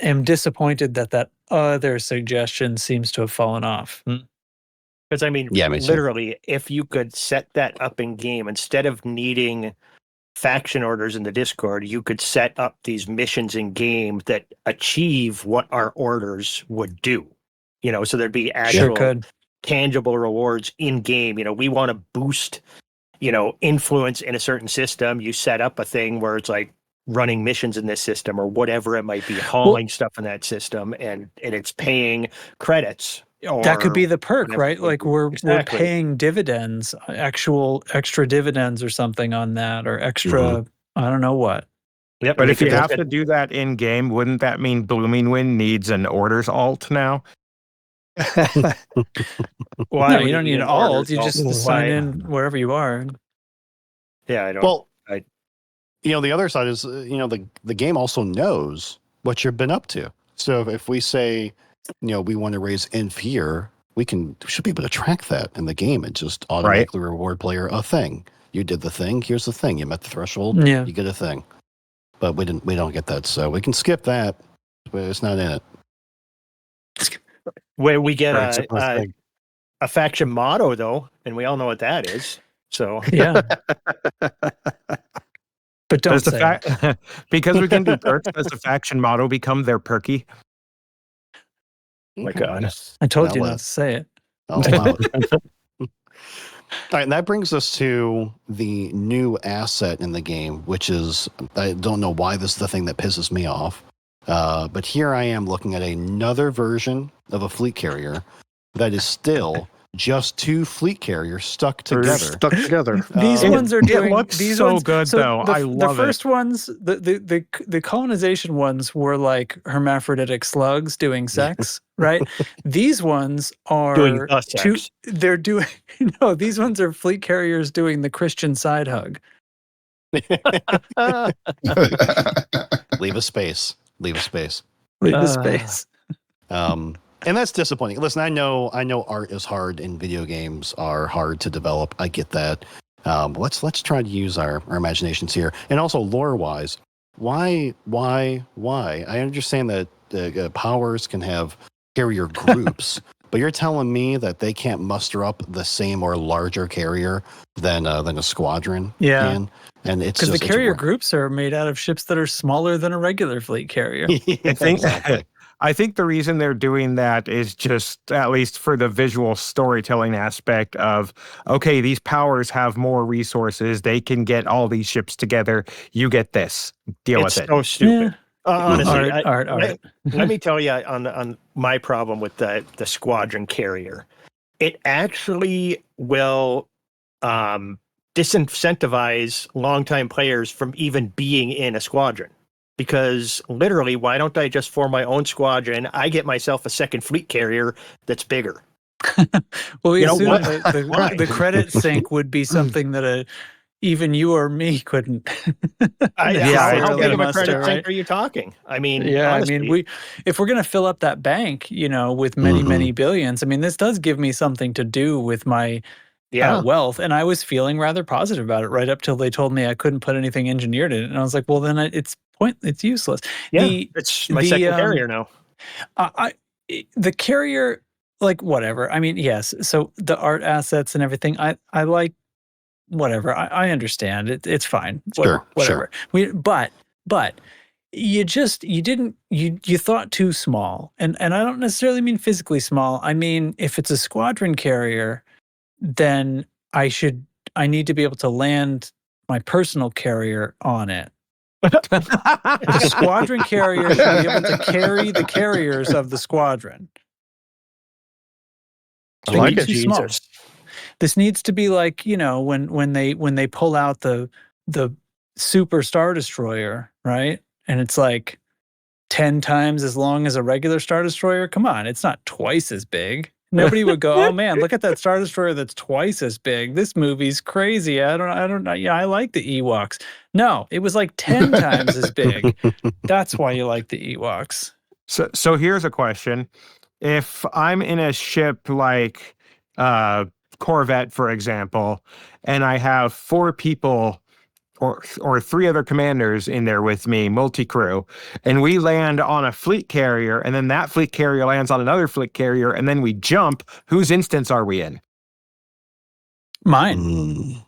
am disappointed that other suggestion seems to have fallen off. Because I mean, Yeah, me too. literally, if you could set that up in game instead of needing faction orders in the Discord, you could set up these missions in game that achieve what our orders would do. So there'd be Sure actual could. tangible rewards in game. We want to boost, influence in a certain system. You set up a thing where it's like running missions in this system or whatever it might be, hauling stuff in that system, and it's paying credits. That could be the perk, whatever. right? Like we're Exactly. paying dividends, actual extra dividends or something on that, or extra, I don't know what. Yep. But and if you could have look to at- do that in game, wouldn't that mean Bloomingwind needs an orders alt now? why No, would you it don't be need an alt. orders You alt? just Why- sign in wherever you are. Yeah, I don't. Well, the other side is, the game also knows what you've been up to. So if we say, we want to raise inf here, we should be able to track that in the game and just automatically reward player a thing. You did the thing. Here's the thing. You met the threshold. Yeah. You get a thing. But we don't get that, so we can skip that. But it's not in it. where we get Right, it's a thing. a faction motto though, and we all know what that is. So Yeah. But don't Does the say it. because we can do perks, does the faction motto become their perky? my God. I told Now you what? not to say it. Oh, wow. All right, and that brings us to the new asset in the game, which is, I don't know why this is the thing that pisses me off, but here I am looking at another version of a fleet carrier that is still just two fleet carriers stuck They're together. stuck together. These It- ones are it doing looks these so ones, good, though. I love the it. first ones, the colonization ones were like hermaphroditic slugs doing sex, right? These ones are Doing the sex. they're doing no, these ones are fleet carriers doing the Christian side hug. Leave a space. Leave a space. Leave the Uh, space. And that's disappointing. Listen, I know art is hard and video games are hard to develop. I get that. Let's try to use our imaginations here. And also lore wise, why? I understand that powers can have carrier groups, but you're telling me that they can't muster up the same or larger carrier than a squadron Yeah. can? And it's Because the just- carrier groups are made out of ships that are smaller than a regular fleet carrier. I think Exactly. I think the reason they're doing that is just, at least for the visual storytelling aspect of, okay, these powers have more resources. They can get all these ships together. You get this. Deal It's with it. so stupid. Honestly, Art. let me tell you on my problem with the squadron carrier. It actually will disincentivize longtime players from even being in a squadron. because literally, why don't I just form my own squadron? I get myself a second fleet carrier that's bigger. Well, we You know assume what? the credit sync would be something that even you or me couldn't. How big of a muster, credit right? sink are you talking? I mean, Yeah, honestly, I mean, if we're gonna fill up that bank, with many billions, I mean, this does give me something to do with my wealth, and I was feeling rather positive about it right up till they told me I couldn't put anything engineered in it, and I was like, well, then it's useless. Yeah, it's my second carrier now. The carrier, like, whatever. I mean, yes. So the art assets and everything, I like. Whatever. I understand it. It's fine. Sure, whatever. But you thought too small, and I don't necessarily mean physically small. I mean, if it's a squadron carrier, then I need to be able to land my personal carrier on it. The squadron carrier should be able to carry the carriers of the squadron. I like it. Too small. This needs to be like, when they pull out the super Star Destroyer, right? And it's like 10 times as long as a regular Star Destroyer. Come on, it's not twice as big. Nobody would go, oh man, look at that Star Destroyer that's twice as big. This movie's crazy. I don't know. Yeah, I like the Ewoks. No, it was like 10 times as big. That's why you like the Ewoks. So here's a question. If I'm in a ship like Corvette, for example, and I have 4 people or 3 other commanders in there with me, multi-crew, and we land on a fleet carrier, and then that fleet carrier lands on another fleet carrier, and then we jump, whose instance are we in? Mine.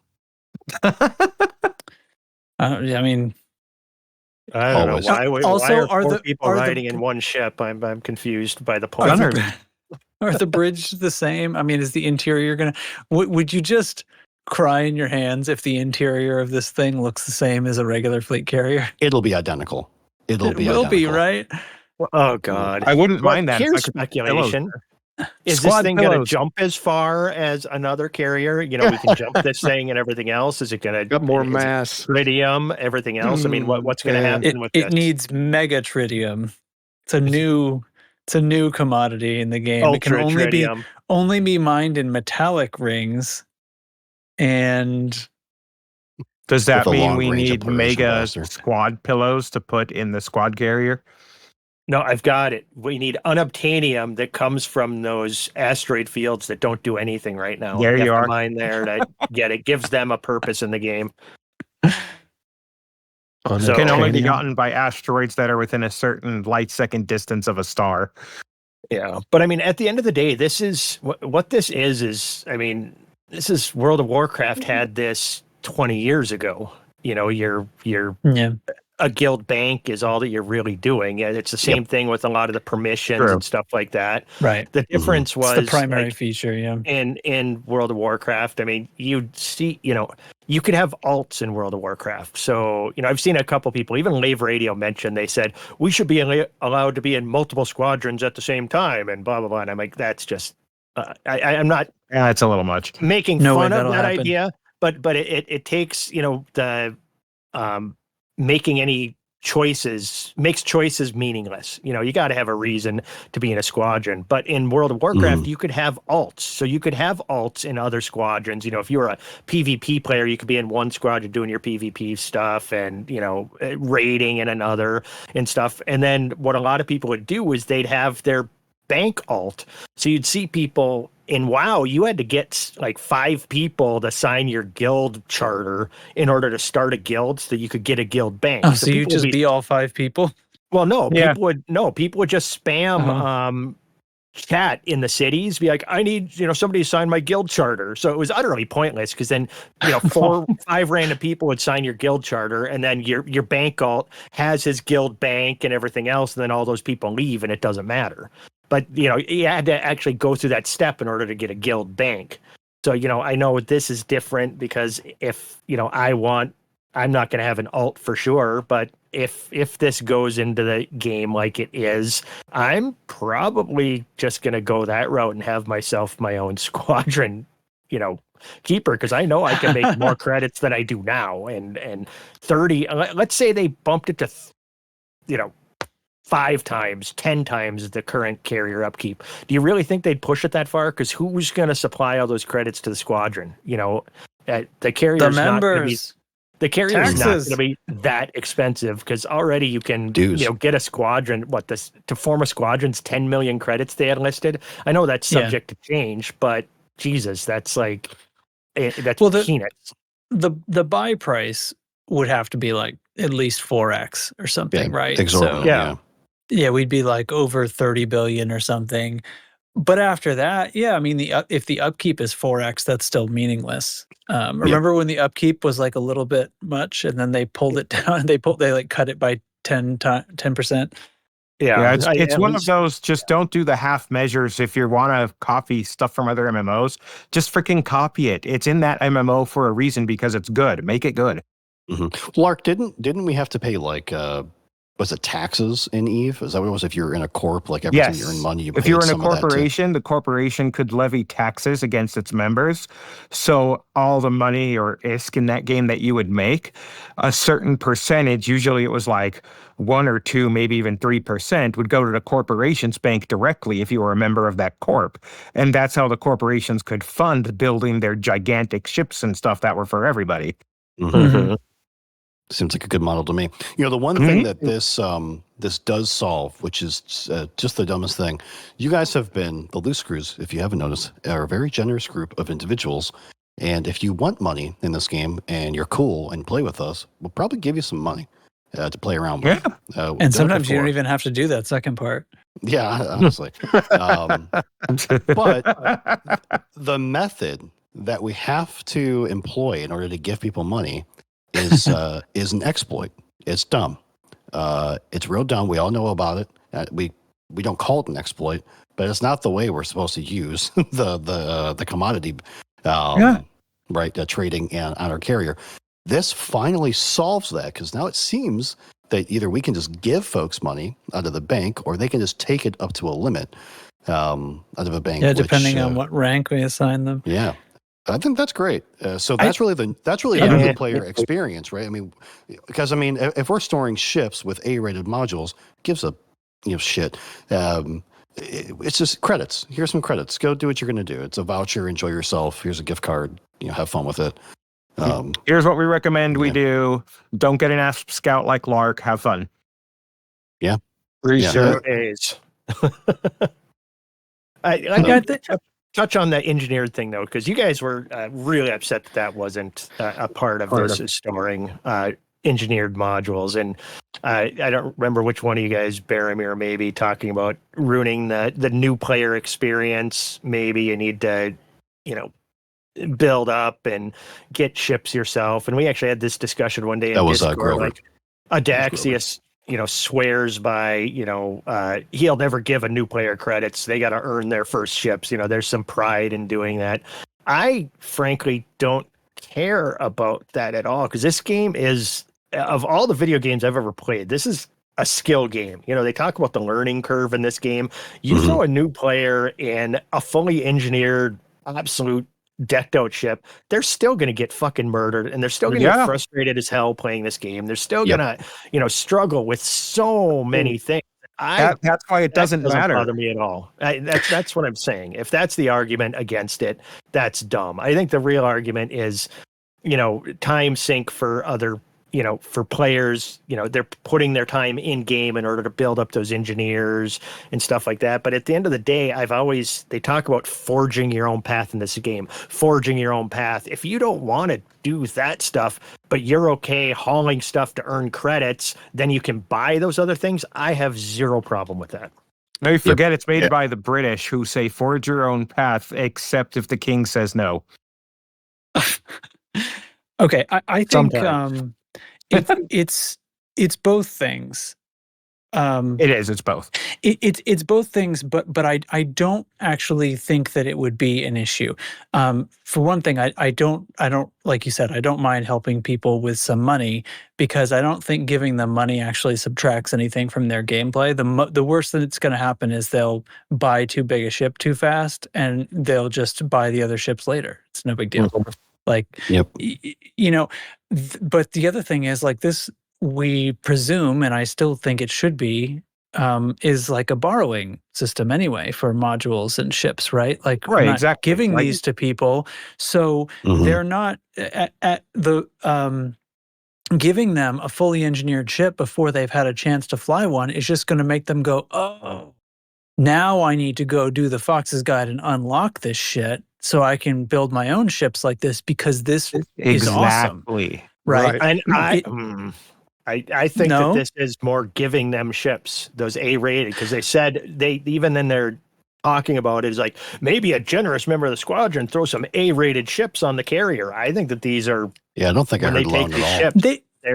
I mean, I don't Always. know why. Also, why are are 4 the- people are the- riding in one ship? I'm confused by the Are point. are the bridge the same? I mean, is the interior gonna? Would you just cry in your hands if the interior of this thing looks the same as a regular fleet carrier? It'll be identical. It will be right? Oh God, I wouldn't mind that. Here's speculation. Is Squad this thing going to pillows. jump as far as another carrier? We can jump this thing and everything else. Is it going to Got more mass. tritium? Everything else. I mean, what's going to Yeah. happen with It this? needs mega tritium. It's a new commodity in the game. It can Ultra only tritium. only be mined in metallic rings, and Does that With a mean long we range need opposing mega blaster. squad pillows to put in the squad carrier? No, I've got it. We need unobtainium that comes from those asteroid fields that don't do anything right now. There you have to are. mine there to get it. Gives them a purpose in the game. It can only be Unobtainium. gotten by asteroids that are within a certain light second distance of a star. Yeah, but I mean, at the end of the day, this is what this is. I mean, this is World of Warcraft had this 20 years ago. Your yeah. a guild bank is all that you're really doing. Yeah, it's the same thing with a lot of the permissions True. and stuff like that. Right. The difference was It's the primary like, feature, yeah. in World of Warcraft. I mean, you'd see, you could have alts in World of Warcraft. So, I've seen a couple people, even Lave Radio mentioned, they said, we should be allowed to be in multiple squadrons at the same time and blah, blah, blah. And I'm like, that's just, I'm not Yeah, it's a little much. making No way fun of that'll that happen. idea, but it takes, the, making any choices makes choices meaningless. You got to have a reason to be in a squadron. But in World of Warcraft, you could have alts. So you could have alts in other squadrons. If you're a PvP player, you could be in one squadron doing your PvP stuff and, raiding in another and stuff. And then what a lot of people would do is they'd have their bank alt. So you'd see people in WoW, you had to get like 5 people to sign your guild charter in order to start a guild so you could get a guild bank. Oh, so you people just would be all 5 people? Well, no, Yeah. people would just spam chat in the cities, be like, I need, somebody to sign my guild charter. So it was utterly pointless because then, 5 random people would sign your guild charter and then your bank alt has his guild bank and everything else. And then all those people leave and it doesn't matter. But, you had to actually go through that step in order to get a guild bank. So, I know this is different because if, I'm not going to have an alt for sure, but if this goes into the game like it is, I'm probably just going to go that route and have myself my own squadron, keeper, because I know I can make more credits than I do now. And 30, let's say they bumped it to 5 times, 10 times the current carrier upkeep. Do you really think they'd push it that far? Because who's going to supply all those credits to the squadron? The carrier's The not going to be. members. The carrier's not Taxes. going to be that expensive because already you can Dues. get a squadron. To form a squadron's 10 million credits they had listed. I know that's subject to change, but Jesus, that's like that's peanuts. The buy price would have to be like at least 4x or something, right? Exorbitant. So, yeah, we'd be like over 30 billion or something. But after that, I mean, if the upkeep is 4x, that's still meaningless. Remember when the upkeep was like a little bit much, and then they pulled it down. They like cut it by 10%. Yeah, it's one of those. Just don't do the half measures. If you want to copy stuff from other MMOs, just freaking copy it. It's in that MMO for a reason because it's good. Make it good. Mm-hmm. Lark, didn't we have to pay like was it taxes in Eve? Is that what it was? If you're in a corp, like every time you earn money, if you're in a corporation, the corporation could levy taxes against its members. So all the money or ISK in that game that you would make, a certain percentage, usually it was like 1 or 2, maybe even 3%, would go to the corporation's bank directly if you were a member of that corp. And that's how the corporations could fund building their gigantic ships and stuff that were for everybody. Mm-hmm. Seems like a good model to me. The one thing that this does solve, which is just the dumbest thing, you guys have been, the Loose Screws, if you haven't noticed, are a very generous group of individuals. And if you want money in this game and you're cool and play with us, we'll probably give you some money to play around with. And sometimes you don't even have to do that second part. Yeah, honestly. But the method that we have to employ in order to give people money is an exploit. It's dumb. It's real dumb. We all know about it. We don't call it an exploit, but it's not the way we're supposed to use the commodity, trading on our carrier. This finally solves that because now it seems that either we can just give folks money out of the bank, or they can just take it up to a limit out of a bank. Yeah, depending on what rank we assign them. Yeah. I think that's great. So that's really the new player experience, right? I mean, because if we're storing ships with A-rated modules, gives a shit. It's just credits. Here's some credits. Go do what you're going to do. It's a voucher. Enjoy yourself. Here's a gift card. Have fun with it. Here's what we recommend we do. Don't get an ASP scout like Lark. Have fun. Yeah. Research days. I got the. Touch on that engineered thing though, because you guys were really upset that wasn't a part of this storing engineered modules, and I don't remember which one of you guys, Baromir, maybe talking about ruining the new player experience. Maybe you need to, build up and get ships yourself. And we actually had this discussion one day in Discord. Like Adaxius, swears by, he'll never give a new player credits. They got to earn their first ships. There's some pride in doing that. I frankly don't care about that at all, because this game is, of all the video games I've ever played, this is a skill game. They talk about the learning curve in this game. You throw a new player in a fully engineered, absolute decked out ship, they're still going to get fucking murdered, and they're still going to get frustrated as hell playing this game. They're still going to, struggle with so many things. That's why it doesn't matter. Bother me at all. That's what I'm saying. If that's the argument against it, that's dumb. I think the real argument is, time sink for other, for players. They're putting their time in game in order to build up those engineers and stuff like that. But at the end of the day, they talk about forging your own path in this game, forging your own path. If you don't want to do that stuff, but you're okay hauling stuff to earn credits, then you can buy those other things. I have zero problem with that. No, you forget it's made by the British, who say forge your own path, except if the king says no. Okay, I think it's both things. It is. It's both. It's both things, but I don't actually think that it would be an issue. For one thing, I don't like you said, I don't mind helping people with some money, because I don't think giving them money actually subtracts anything from their gameplay. The worst that's going to happen is they'll buy too big a ship too fast, and they'll just buy the other ships later. It's no big deal. Like, but the other thing is, like, this we presume, and I still think it should be, is like a borrowing system anyway for modules and ships, right? Like, Right, I'm not exactly. giving Like- these to people, so they're not at the giving them a fully engineered ship before they've had a chance to fly one is just going to make them go, oh, now I need to go do the Fox's Guide and unlock this shit so I can build my own ships like this because this is awesome. Exactly. Right. And I think No. that this is more giving them ships, those A-rated, because they said they even then they're talking about it is like maybe a generous member of the squadron throw some A-rated ships on the carrier. I think that these are Yeah, I don't think I when they heard take loan these at all. ships.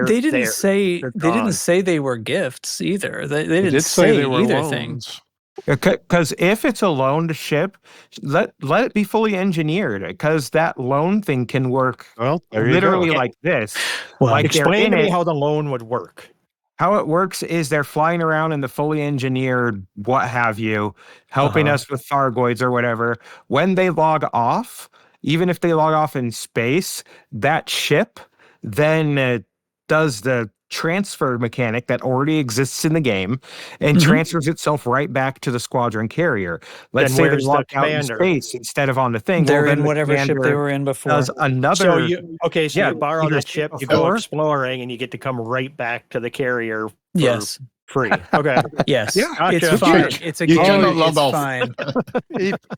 They didn't say they're they gone. didn't say they were gifts either. They They didn't did say they were either thing. loans. Because if it's a loaned ship, let it be fully engineered. Because that loan thing can work Well, there you literally go. like this. Well, Like they're Explain in to me it. how the loan would work. How it works is they're flying around in the fully engineered what have you, helping us with Thargoids or whatever. When they log off, even if they log off in space, that ship then does the transfer mechanic that already exists in the game and transfers itself right back to the squadron carrier. Let's Then say they where's the logged out in commander? space instead of on the thing. they're then in the whatever ship they commander were in before. does another. So you yeah, borrow either that ship, you go before- exploring, and you get to come right back to the carrier for Yes. free. Okay. Yes. Yeah. It's Gotcha. fine. You- It's a you game. cannot log It's off. fine.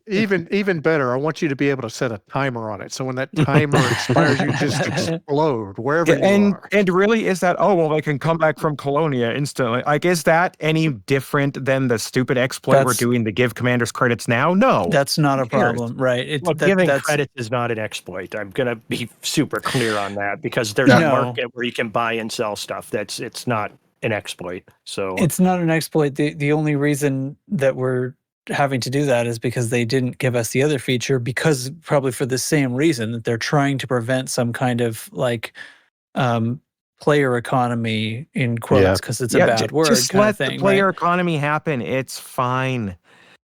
Even better, I want you to be able to set a timer on it. So when that timer expires, you just explode wherever Yeah, you and are. and really is that they can come back from Colonia instantly? Like, is that any different than the stupid exploit we're That's- doing to give commanders credits now? No. That's not a Who cares? problem, right? Well, giving credit is not an exploit. I'm going to be super clear on that because there's a No. market where you can buy and sell stuff. It's not an exploit. So It's not an exploit. The only reason that we're having to do that is because they didn't give us the other feature, because probably for the same reason that they're trying to prevent some kind of like player economy in quotes, because it's a bad word Just kind let of thing. the player right? economy happen. It's fine.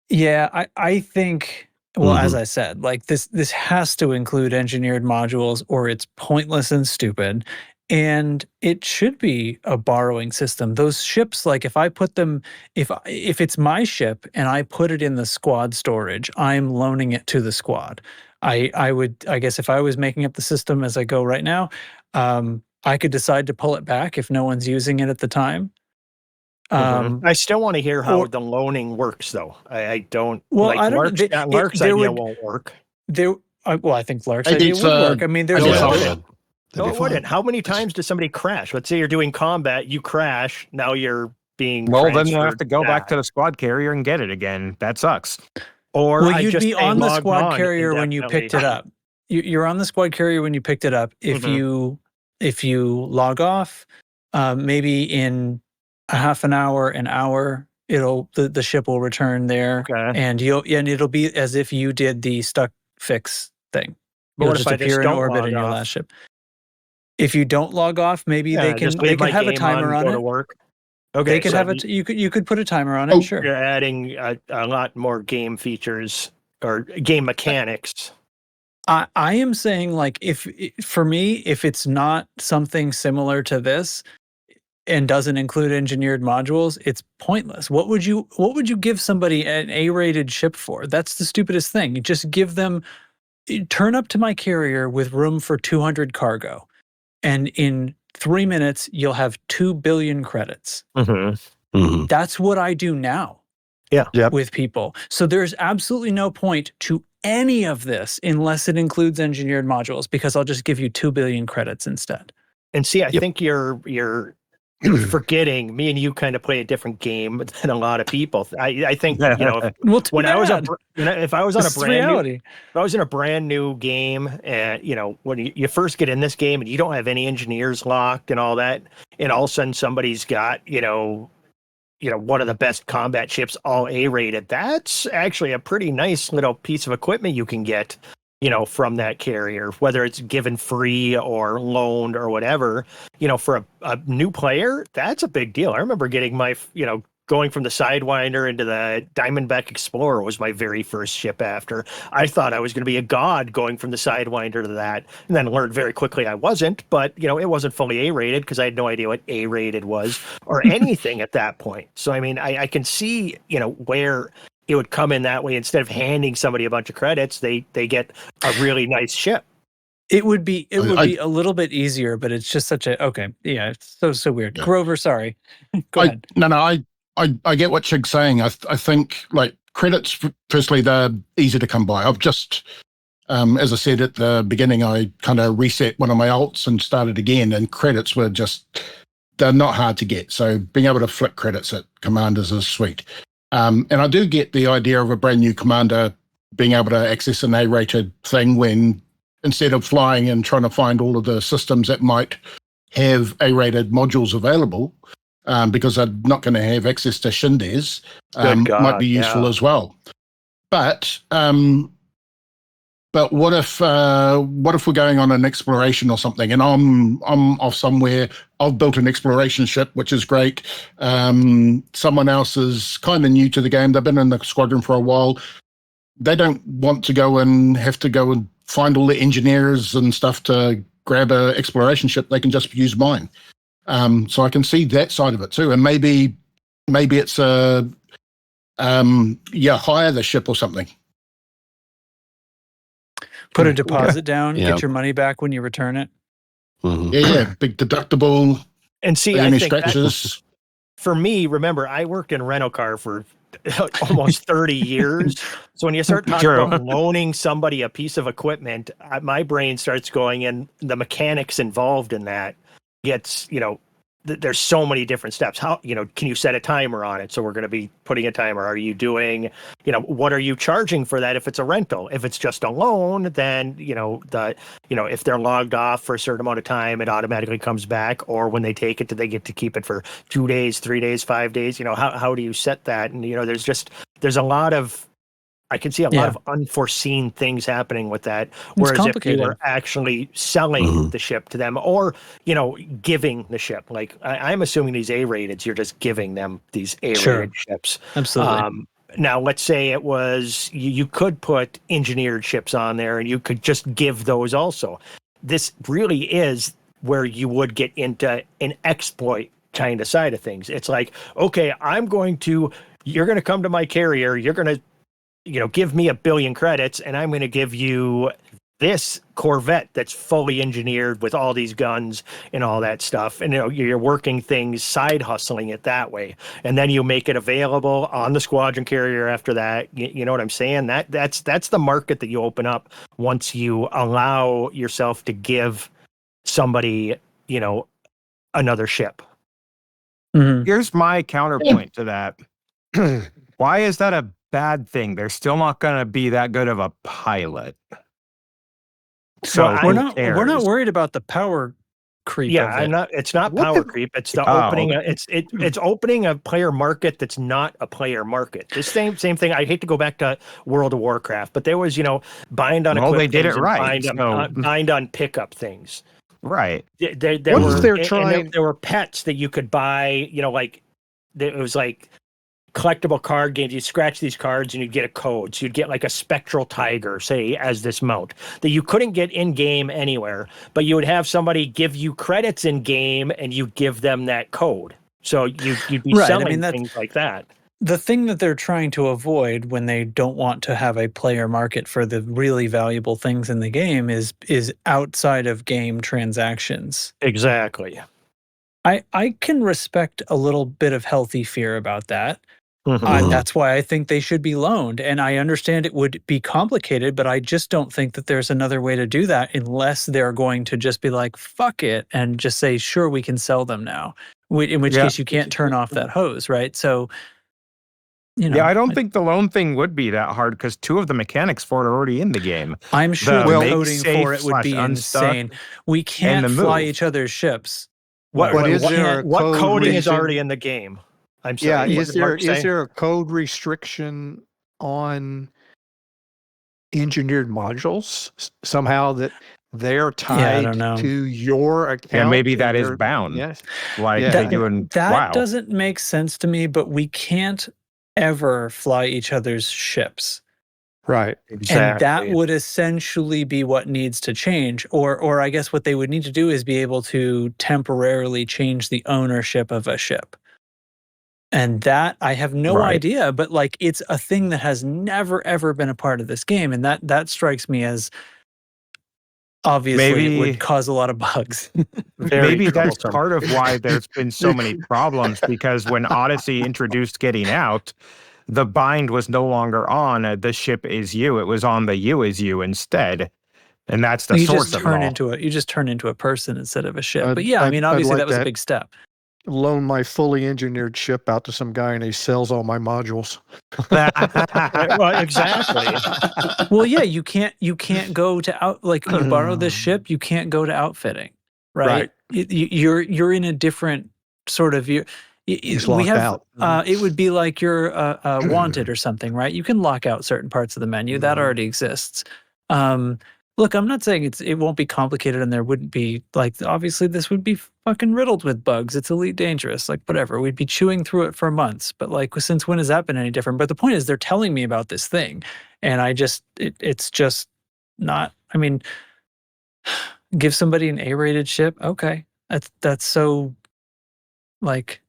Yeah, I think, well, as I said, like this has to include engineered modules or it's pointless and stupid. And it should be a borrowing system. Those ships, like if I put them, if it's my ship and I put it in the squad storage, I'm loaning it to the squad. I guess if I was making up the system as I go right now, I could decide to pull it back if no one's using it at the time. I still want to hear how or- the loaning works, though. I don't. Well, like I don't- Lark's, they- Lark's there idea would- won't work. I think Lark's I idea think would so. work. I mean, there's I think Yeah, so. a- that'd No, be it fine. wouldn't. How many times does somebody crash? Let's say you're doing combat, you crash. Now you're being Well, then you have transferred to go back to back. the squad carrier and get it again. That sucks. Or well, I you'd just be stay on the logged squad on carrier when you picked it indefinitely. up. You're on the squad carrier when you picked it up. If you log off, maybe in a half an hour, the ship will return there, Okay. and it'll be as if you did the stuck fix thing. But You'll what just if I just appear in don't orbit log in your off? last ship. If you don't log off, maybe Yeah, they can just leave my have a game timer on go it. to work. Okay, They could so have it. You could put a timer on it. Oh, Sure. You're adding a lot more game features or game mechanics. I am saying, like, for me, if it's not something similar to this and doesn't include engineered modules, it's pointless. What would you give somebody an A-rated ship for? That's the stupidest thing. You just give them, turn up to my carrier with room for 200 cargo, and in 3 minutes you'll have 2 billion credits. That's what I do now. Yeah. Yep. With people. So there's absolutely no point to any of this unless it includes engineered modules, because I'll just give you 2 billion credits instead. And see, I think you're forgetting. Me and you kind of play a different game than a lot of people. I think Well, too when I was bad. if I was on This a is brand new, reality. if I was in a brand new game, and when you first get in this game and you don't have any engineers locked and all that, and all of a sudden somebody's got one of the best combat ships, all A-rated. That's actually a pretty nice little piece of equipment you can get, from that carrier, whether it's given free or loaned or whatever. For a new player, that's a big deal. I remember getting my, going from the Sidewinder into the Diamondback Explorer was my very first ship after. I thought I was going to be a god going from the Sidewinder to that, and then learned very quickly I wasn't. But, it wasn't fully A-rated because I had no idea what A-rated was or anything at that point. So, I mean, I can see, where it would come in that way. Instead of handing somebody a bunch of credits, they get a really nice ship. It would be a little bit easier, but it's just such a it's so weird. Yeah. Grover, sorry. Go ahead. I get what Chig's saying. I think like credits, firstly, they're easy to come by. I've just, as I said at the beginning, I kind of reset one of my alts and started again, and credits were they're not hard to get. So being able to flick credits at commanders is sweet. And I do get the idea of a brand new commander being able to access an A-rated thing when, instead of flying and trying to find all of the systems that might have A-rated modules available, because they're not going to have access to Shindes, might be useful as well. But what if we're going on an exploration or something, and I'm off somewhere? I've built an exploration ship, which is great. Someone else is kind of new to the game. They've been in the squadron for a while. They don't want to go and have to go and find all the engineers and stuff to grab an exploration ship. They can just use mine. So I can see that side of it too. And maybe it's hire the ship or something. Put a deposit down, get your money back when you return it. Mm-hmm. Yeah, big deductible. And see, I any think scratches. For me, remember, I worked in rental car for almost 30 years. So when you start talking about loaning somebody a piece of equipment, my brain starts going, and the mechanics involved in that gets, there's so many different steps. How, can you set a timer on it? So we're going to be putting a timer. Are you doing, what are you charging for that if it's a rental? If it's just a loan, then, if they're logged off for a certain amount of time, it automatically comes back. Or when they take it, do they get to keep it for 2 days, 3 days, 5 days? How do you set that? And, there's a lot of, I can see a lot of unforeseen things happening with that. Whereas if you were actually selling the ship to them, or, giving the ship, like I'm assuming these A-rateds, you're just giving them these A-rated ships. Absolutely. Now, let's say it was, you could put engineered ships on there and you could just give those also. This really is where you would get into an exploit kind of side of things. It's like, okay, you're going to come to my carrier, you're going to, give me 1 billion credits, and I'm going to give you this Corvette that's fully engineered with all these guns and all that stuff. And, you're working things, side hustling it that way. And then you make it available on the squadron carrier after that. You know what I'm saying? That's the market that you open up once you allow yourself to give somebody, another ship. Mm-hmm. Here's my counterpoint to that. Why is that a bad thing? They're still not going to be that good of a pilot. So we're not worried about the power creep. Yeah, it's not power creep. It's the opening. It's opening a player market that's not a player market. The same thing. I hate to go back to World of Warcraft, but there was bind on. Well, they did it right. Bind on pickup things. Right. There were pets that you could buy. It was like collectible card games. You scratch these cards and you'd get a code. So you'd get like a spectral tiger, say, as this mount that you couldn't get in game anywhere, but you would have somebody give you credits in game and you give them that code. So you'd be selling things like that. The thing that they're trying to avoid when they don't want to have a player market for the really valuable things in the game is outside of game transactions. Exactly. I can respect a little bit of healthy fear about that. That's why I think they should be loaned. And I understand it would be complicated, but I just don't think that there's another way to do that unless they're going to just be like, fuck it, and just say, sure, we can sell them now. In which case you can't turn off that hose, right? So, I don't think the loan thing would be that hard because 2 of the mechanics for it are already in the game. I'm sure the coding for it would be insane. We can't fly each other's ships. What coding is already in the game? I'm sorry. Yeah, is there a code restriction on engineered modules somehow that they're Yeah, I tied don't know. to your account. Yeah, maybe and that is they're- bound. Yes. Like Yeah. they do in That WoW. doesn't make sense to me, but we can't ever fly each other's ships. Right. And that would essentially be what needs to change. Or I guess what they would need to do is be able to temporarily change the ownership of a ship. And that I have no Right. idea, but like it's a thing that has never ever been a part of this game. And that strikes me as obviously it Maybe- would cause a lot of bugs. Maybe that's part of why there's been so many problems, because when Odyssey introduced getting out, the bind was no longer on the ship is you. It was on the you is you instead. And that's the you source just of it turn all. into a person instead of a ship. I'd- But yeah, I I'd- mean, I'd obviously like that was a that. big step. Loan my fully engineered ship out to some guy and he sells all my modules. Well, exactly. Well, yeah, you can't go to out like you borrow this ship, you can't go to outfitting, right? You're in a different sort of He's we locked have out. it would be like you're wanted or something, right? You can lock out certain parts of the menu that already exists. Look, I'm not saying it won't be complicated and there wouldn't be like obviously this would be fucking riddled with bugs. It's Elite Dangerous, like whatever. We'd be chewing through it for months. But like since when has that been any different? But the point is they're telling me about this thing. And it's just not, I mean, give somebody an A-rated ship. Okay. That's so like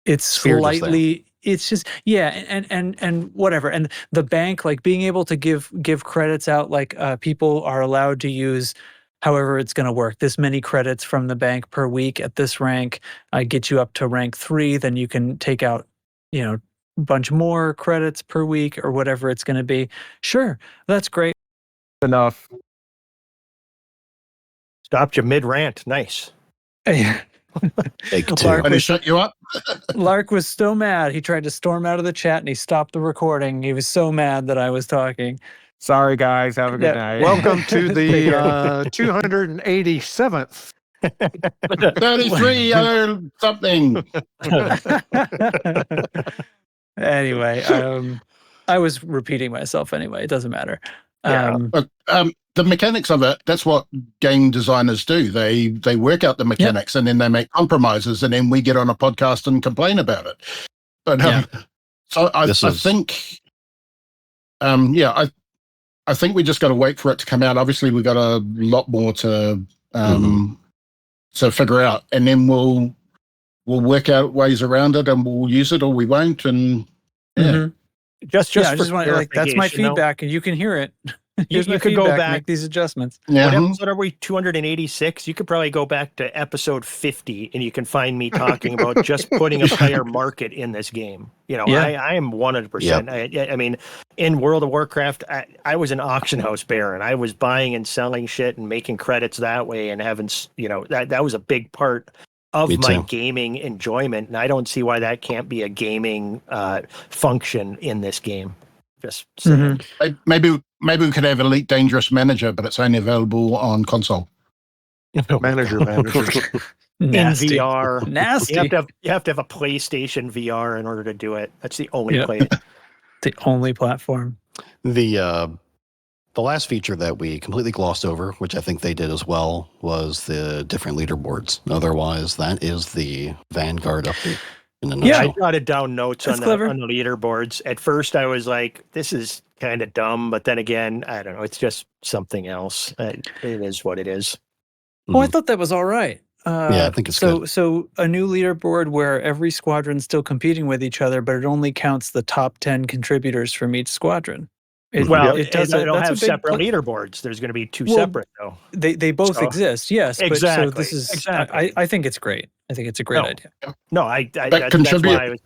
it's Spirit is there. slightly it's just yeah and whatever. And the bank, like being able to give credits out, like people are allowed to use however it's going to work. This many credits from the bank per week at this rank. I get you up to rank 3, then you can take out, a bunch more credits per week or whatever it's going to be. Sure, that's great. Enough. Stopped you mid rant. Nice. Take two. Lark And he was, shut you up? Lark was so mad. He tried to storm out of the chat and he stopped the recording. He was so mad that I was talking. Sorry, guys. Have a good Yeah. night. Welcome to the 287th. 33 something. Anyway, I was repeating myself anyway. It doesn't matter. Yeah. But, the mechanics of it, that's what game designers do. They work out the mechanics and then they make compromises, and then we get on a podcast and complain about it. But so I think I think we just got to wait for it to come out. Obviously we've got a lot more to figure out, and then we'll work out ways around it, and we'll use it or we won't. And Just I for just want like that's my clarification, though, feedback, and you can hear it. Here's my you could go feedback, back- make these adjustments. yeah, What episode are we? 286. You could probably go back to episode 50, and you can find me talking about just putting a player market in this game. Yeah. I am 100%. I mean, in World of Warcraft, I was an auction house baron. I was buying and selling shit and making credits that way, and having that was a big part of Me my too. gaming enjoyment. And I don't see why that can't be a gaming function in this game. Just saying. maybe we could have Elite Dangerous Manager, but it's only available on console. Manager. In Nasty. VR. Nasty. You have to have a PlayStation VR in order to do it. That's the only Yeah. place. The only platform. The last feature that we completely glossed over, which I think they did as well, was the different leaderboards. Otherwise, that is the Vanguard update. In a Yeah, I nutshell. jotted down notes That's on clever. the leaderboards. At first, I was like, "This is kind of dumb," but then again, I don't know. It's just something else. It is what it is. Oh, I thought that was all right. Yeah, I think it's so. good. So a new leaderboard where every squadron's still competing with each other, but it only counts the top 10 contributors from each squadron. Well, it does. It'll That's a have big separate pl- leaderboards. There's going to be two Well, separate though. They both So- exist. Yes. But so Exactly, this is. exactly. I think it's great. I think it's a great No. idea. No, that's contribute- why I was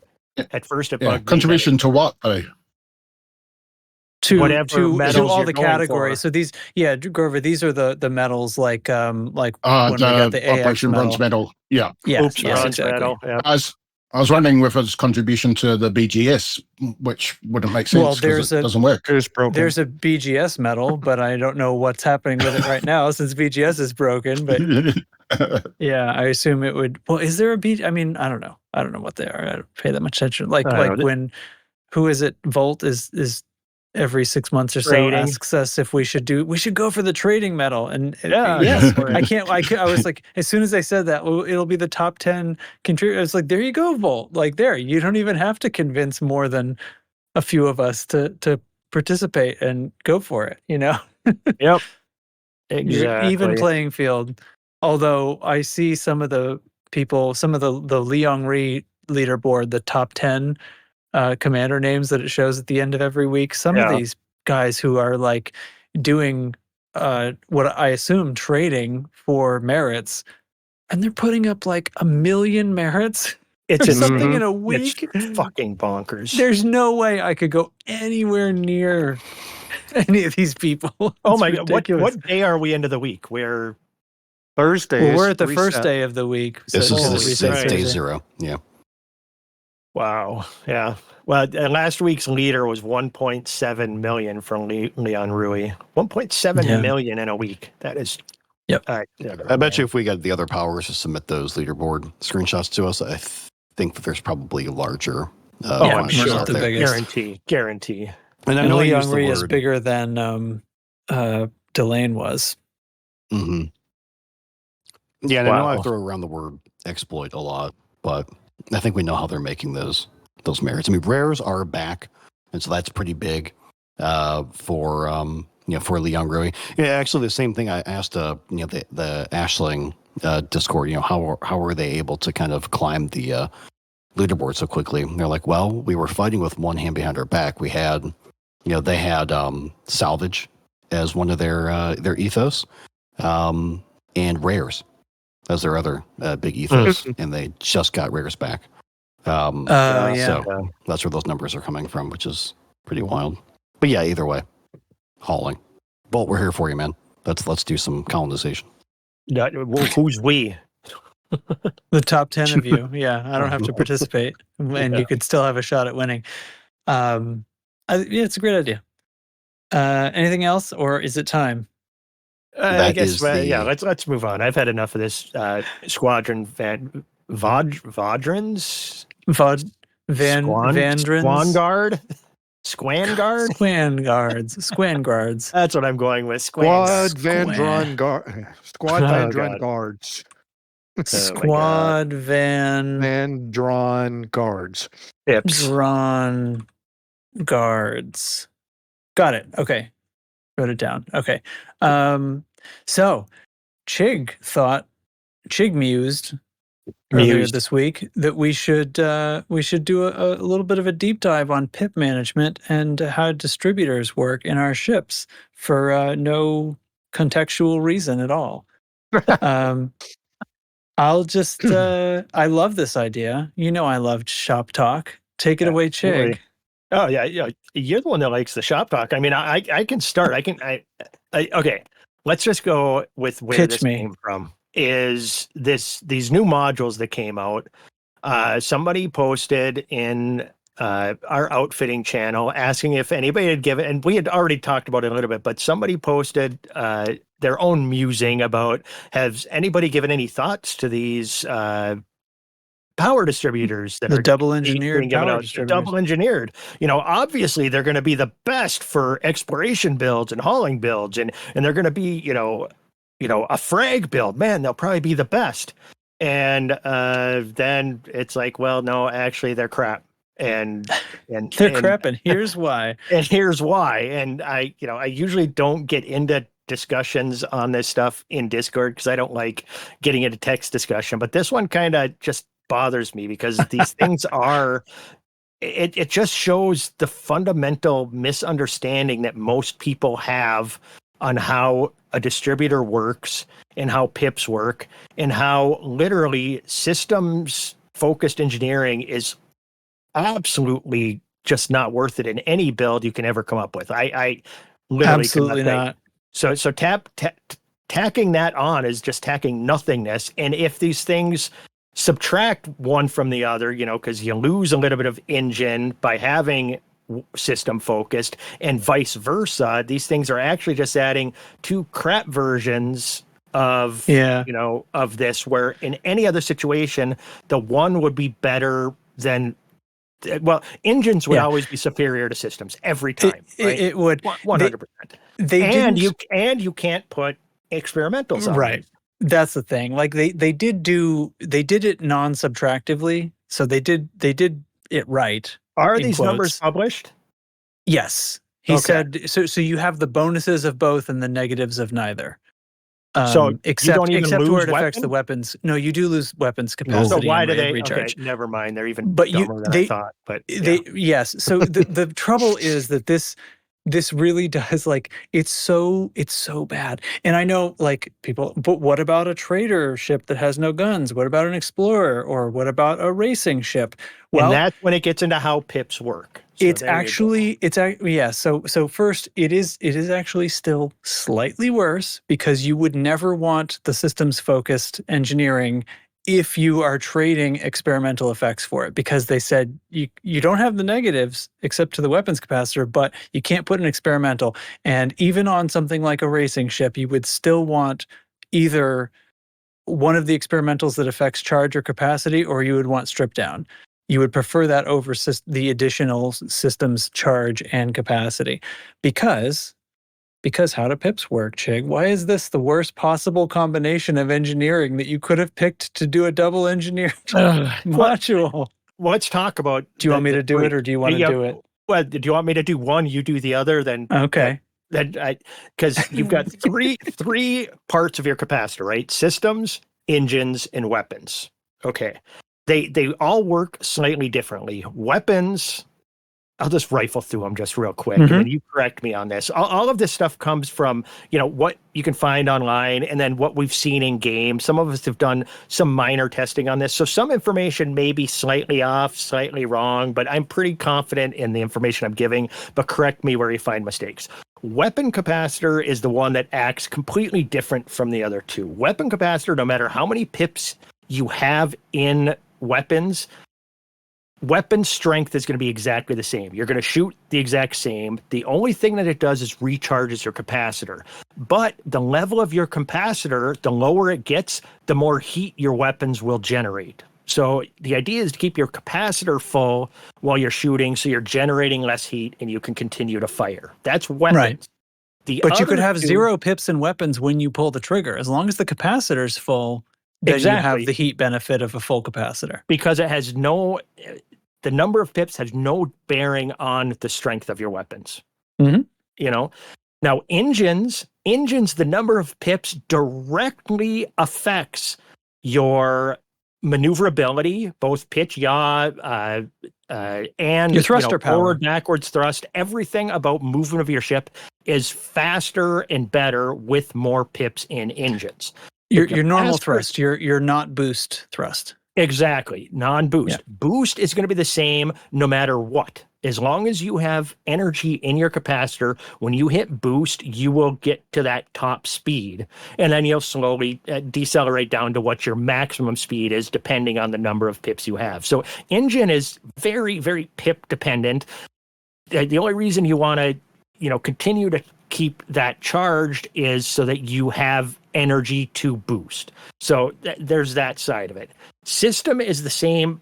at first it Yeah, bugged me contribution to what though? To Whatever to medals all you're the going categories. for. So these, Grover, these are the medals like when we got The the AX Operation medal. Bronze Medal. Yeah, Yes, Oops, yes, bronze exactly. medal. Yeah. I was wondering with its contribution to the BGS, which wouldn't make sense Well, because there's it doesn't work. It is broken. There's a BGS medal, but I don't know what's happening with it right now since BGS is broken. But yeah, I assume it would. Well, is there a B? I mean, I don't know. I don't know what they are. I don't pay that much attention. Like I don't know. when, who is it? Volt is every 6 months or so Trading. asks us if we should go for the trading medal. And Yeah, yes, go for it. I was like, as soon as they said that, well, it'll be the top 10 contributors. It's like, there you go, Volt. Like there, you don't even have to convince more than a few of us to participate and go for it, you know? Yep. You're even Exactly. playing field. Although I see some of the people, some of the Liangri leaderboard, the top 10 commander names that it shows at the end of every week. Some of these guys who are like doing what I assume trading for merits, and they're putting up like 1 million merits. It's or something in a week. It's fucking bonkers. There's no way I could go anywhere near any of these people. Oh It's my god! ridiculous. What day are we into the week? We're Thursday. Well, is we're at the first reset. day of the week. So This it's is reset right. day Thursday. 0. Yeah. wow. Yeah. Well, last week's leader was 1.7 million from Leon Rui. 1.7 million in a week. That is. Yep. I bet you if we got the other powers to submit those leaderboard screenshots to us, I think that there's probably larger. I'm quantities sure. out the there. biggest. Guarantee. And I And know I Leon used the Rui is word. bigger than Delane was. Mm-hmm. Yeah, and I know I Wow. throw around the word exploit a lot, but I think we know how they're making those merits. I mean, rares are back, and so that's pretty big for Leon Rui. Yeah, actually, the same thing I asked the Ashling Discord. How are they able to kind of climb the leaderboard so quickly? And they're like, well, we were fighting with one hand behind our back. We had, they had salvage as one of their ethos, and rares as their other big ethos, and they just got rares back. Yeah. So that's where those numbers are coming from, which is pretty wild. But yeah, either way, hauling. Bolt, we're here for you, man. Let's do some colonization. Who's we? The top 10 of you. Yeah, I don't have to participate, and you could still have a shot at winning. Yeah, it's a great idea. Anything else, or is it time? I guess. Let's move on. I've had enough of this squadron Vadrons. Vandrins? Squanguard. Squanguards. That's what I'm going with. Squanguard. Squadvandronguards. Vandron guards. Pips. Drawn guards. Got it. Okay. Wrote it down. Okay. So Chig mused earlier this week that we should do a little bit of a deep dive on pip management and how distributors work in our ships for no contextual reason at all. I'll just I love this idea. I loved shop talk. Take it away, Chig. Oh yeah, you're the one that likes the shop talk. I mean, I can start. Okay. Let's just go with where this came from. Is these new modules that came out? Somebody posted in our outfitting channel asking if anybody had given, and we had already talked about it a little bit, but somebody posted their own musing about, has anybody given any thoughts to these power distributors that the are double engineered given power out? distributors. Double engineered. Obviously they're going to be the best for exploration builds and hauling builds, and they're going to be, a frag build. Man, they'll probably be the best. And then it's like, well, no, actually they're crap. And they're crap, and here's why. And here's why. And I usually don't get into discussions on this stuff in Discord because I don't like getting into text discussion. But this one kind of just bothers me because these things are. It just shows the fundamental misunderstanding that most people have on how a distributor works and how pips work and how literally systems focused engineering is absolutely just not worth it in any build you can ever come up with. I literally absolutely not. So tacking that on is just tacking nothingness. And if these things subtract one from the other, because you lose a little bit of engine by having system focused and vice versa, these things are actually just adding two crap versions of of this, where in any other situation the one would be better than Well, engines would Yeah. always be superior to systems every time, right? It would. 100%. They And didn't, you can't put experimentals on right. them. That's the thing. Like they did it non-subtractively, so they did it right. Are in these numbers quotes. published? Yes, he Okay. said. So you have the bonuses of both and the negatives of neither. So you except don't even except where lose it affects the weapon? weapons. No, you do lose weapons capacity. So why and do they? recharge? Okay, never mind. They're even But dumber than I thought. But yes. So the trouble is that this really does, like, it's so bad. And I know, like, people, but what about a trader ship that has no guns? What about an explorer? Or what about a racing ship? Well, and that's when it gets into how pips work. So it's there you go. actually yeah. So first, it is actually still slightly worse, because you would never want the systems focused engineering if you are trading experimental effects for it, because they said you don't have the negatives except to the weapons capacitor, but you can't put an experimental. And even on something like a racing ship, you would still want either one of the experimentals that affects charge or capacity, or you would want strip down. You would prefer that over the additional systems charge and capacity, because how do pips work, Chig? Why is this the worst possible combination of engineering that you could have picked to do a double engineered module? Let's talk about. Do you want me to do it, or do you want to do it? Well, do you want me to do one? You do the other. Then okay. Because you've got three parts of your capacitor, right? Systems, engines, and weapons. Okay. They all work slightly differently. Weapons, I'll just rifle through them just real quick, and then you correct me on this. All of this stuff comes from, what you can find online, and then what we've seen in game. Some of us have done some minor testing on this, so some information may be slightly off, slightly wrong, but I'm pretty confident in the information I'm giving, but correct me where you find mistakes. Weapon capacitor is the one that acts completely different from the other two. Weapon capacitor, no matter how many pips you have in weapons, weapon strength is going to be exactly the same. You're going to shoot the exact same. The only thing that it does is recharges your capacitor. But the level of your capacitor, the lower it gets, the more heat your weapons will generate. So the idea is to keep your capacitor full while you're shooting, so you're generating less heat and you can continue to fire. That's weapons. Right. But you could have 0 pips in weapons when you pull the trigger. As long as the capacitor's full, then you have the heat benefit of a full capacitor. Because it has the number of pips has no bearing on the strength of your weapons. Now engines, the number of pips directly affects your maneuverability, both pitch, yaw, and your thruster power, forward, backwards thrust. Everything about movement of your ship is faster and better with more pips in engines. Your normal thrust, your not boost thrust. Exactly. Non-boost. Yeah. Boost is going to be the same no matter what. As long as you have energy in your capacitor, when you hit boost, you will get to that top speed. And then you'll slowly decelerate down to what your maximum speed is, depending on the number of pips you have. So engine is very, very pip dependent. The only reason you want to, continue to keep that charged is so that you have energy to boost. So there's that side of it. System is the same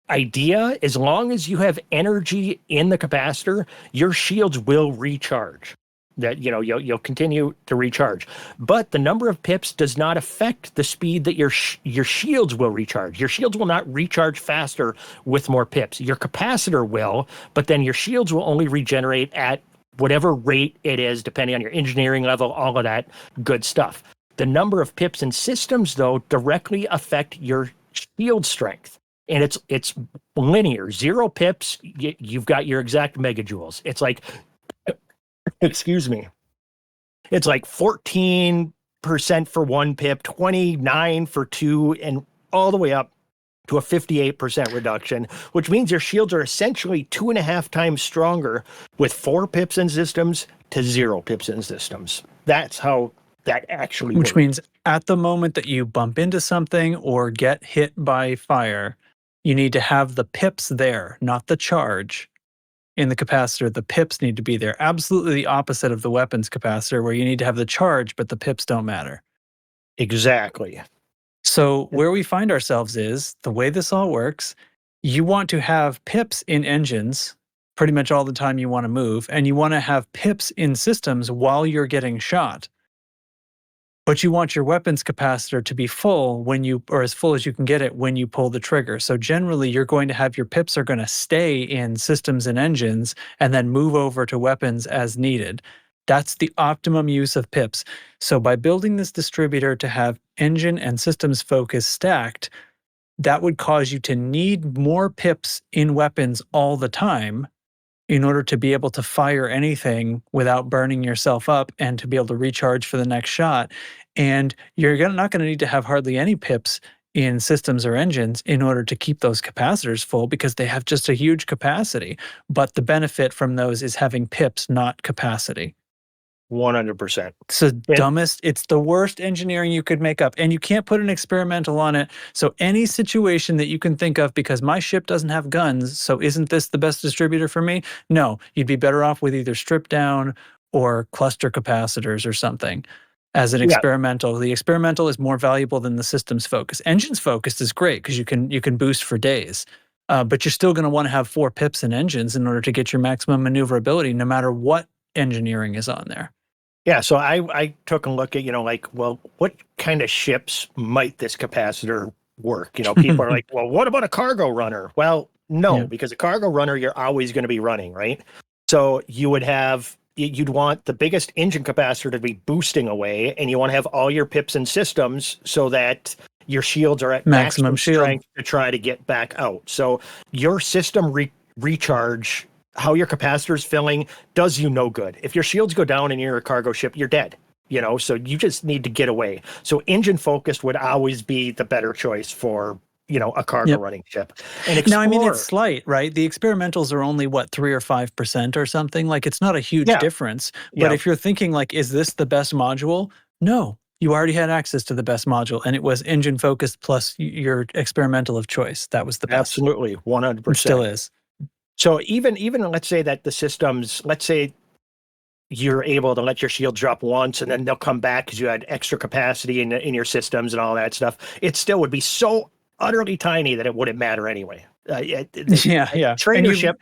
idea. As long as you have energy in the capacitor, your shields will recharge. That you'll continue to recharge. But the number of pips does not affect the speed that your shields will recharge. Your shields will not recharge faster with more pips. Your capacitor will, but then your shields will only regenerate at whatever rate it is, depending on your engineering level, all of that good stuff. The number of pips in systems, though, directly affect your shield strength. And it's linear. 0 pips, you've got your exact megajoules. It's like, excuse me, it's like 14% for 1 pip, 29 for 2, and all the way up to a 58% reduction, which means your shields are essentially 2.5 times stronger with 4 pips in systems to 0 pips in systems. That's how that actually works. Which means at the moment that you bump into something or get hit by fire, you need to have the pips there, not the charge. In the capacitor, the pips need to be there. Absolutely the opposite of the weapons capacitor, where you need to have the charge, but the pips don't matter. Exactly. So where we find ourselves is, the way this all works you want to have pips in engines pretty much all the time you want to move, and you want to have pips in systems while you're getting shot. But you want your weapons capacitor to be full or as full as you can get it when you pull the trigger. So generally, you're going to have your pips are going to stay in systems and engines and then move over to weapons as needed. That's the optimum use of pips. So by building this distributor to have engine and systems focus stacked, that would cause you to need more pips in weapons all the time in order to be able to fire anything without burning yourself up and to be able to recharge for the next shot. And you're not going to need to have hardly any pips in systems or engines in order to keep those capacitors full because they have just a huge capacity. But the benefit from those is having pips, not capacity. 100%. It's the worst engineering you could make up. And you can't put an experimental on it. So any situation that you can think of, because my ship doesn't have guns, so isn't this the best distributor for me? No, you'd be better off with either strip down or cluster capacitors or something as an experimental. The experimental is more valuable than the systems focus. Engines focused is great because you can boost for days. But you're still going to want to have 4 pips in engines in order to get your maximum maneuverability, no matter what engineering is on there. Yeah, so I took a look at, what kind of ships might this capacitor work? People are like, well, what about a cargo runner? Well, no, because a cargo runner, you're always going to be running, right? So you'd want the biggest engine capacitor to be boosting away, and you want to have all your pips and systems so that your shields are at maximum strength to try to get back out. So your system recharge, how your capacitor is filling, does you no good. If your shields go down and you're a cargo ship, you're dead. So you just need to get away. So engine focused would always be the better choice for a cargo running ship. And now, I mean, it's slight, right? The experimentals are only 3 or 5% or something. Like, it's not a huge difference. But if you're thinking like, is this the best module? No, you already had access to the best module, and it was engine focused plus your experimental of choice. That was the best. Absolutely, 100%. It still is. So even let's say that the systems, let's say you're able to let your shield drop once and then they'll come back because you had extra capacity in your systems and all that stuff, it still would be so utterly tiny that it wouldn't matter anyway. Train your ship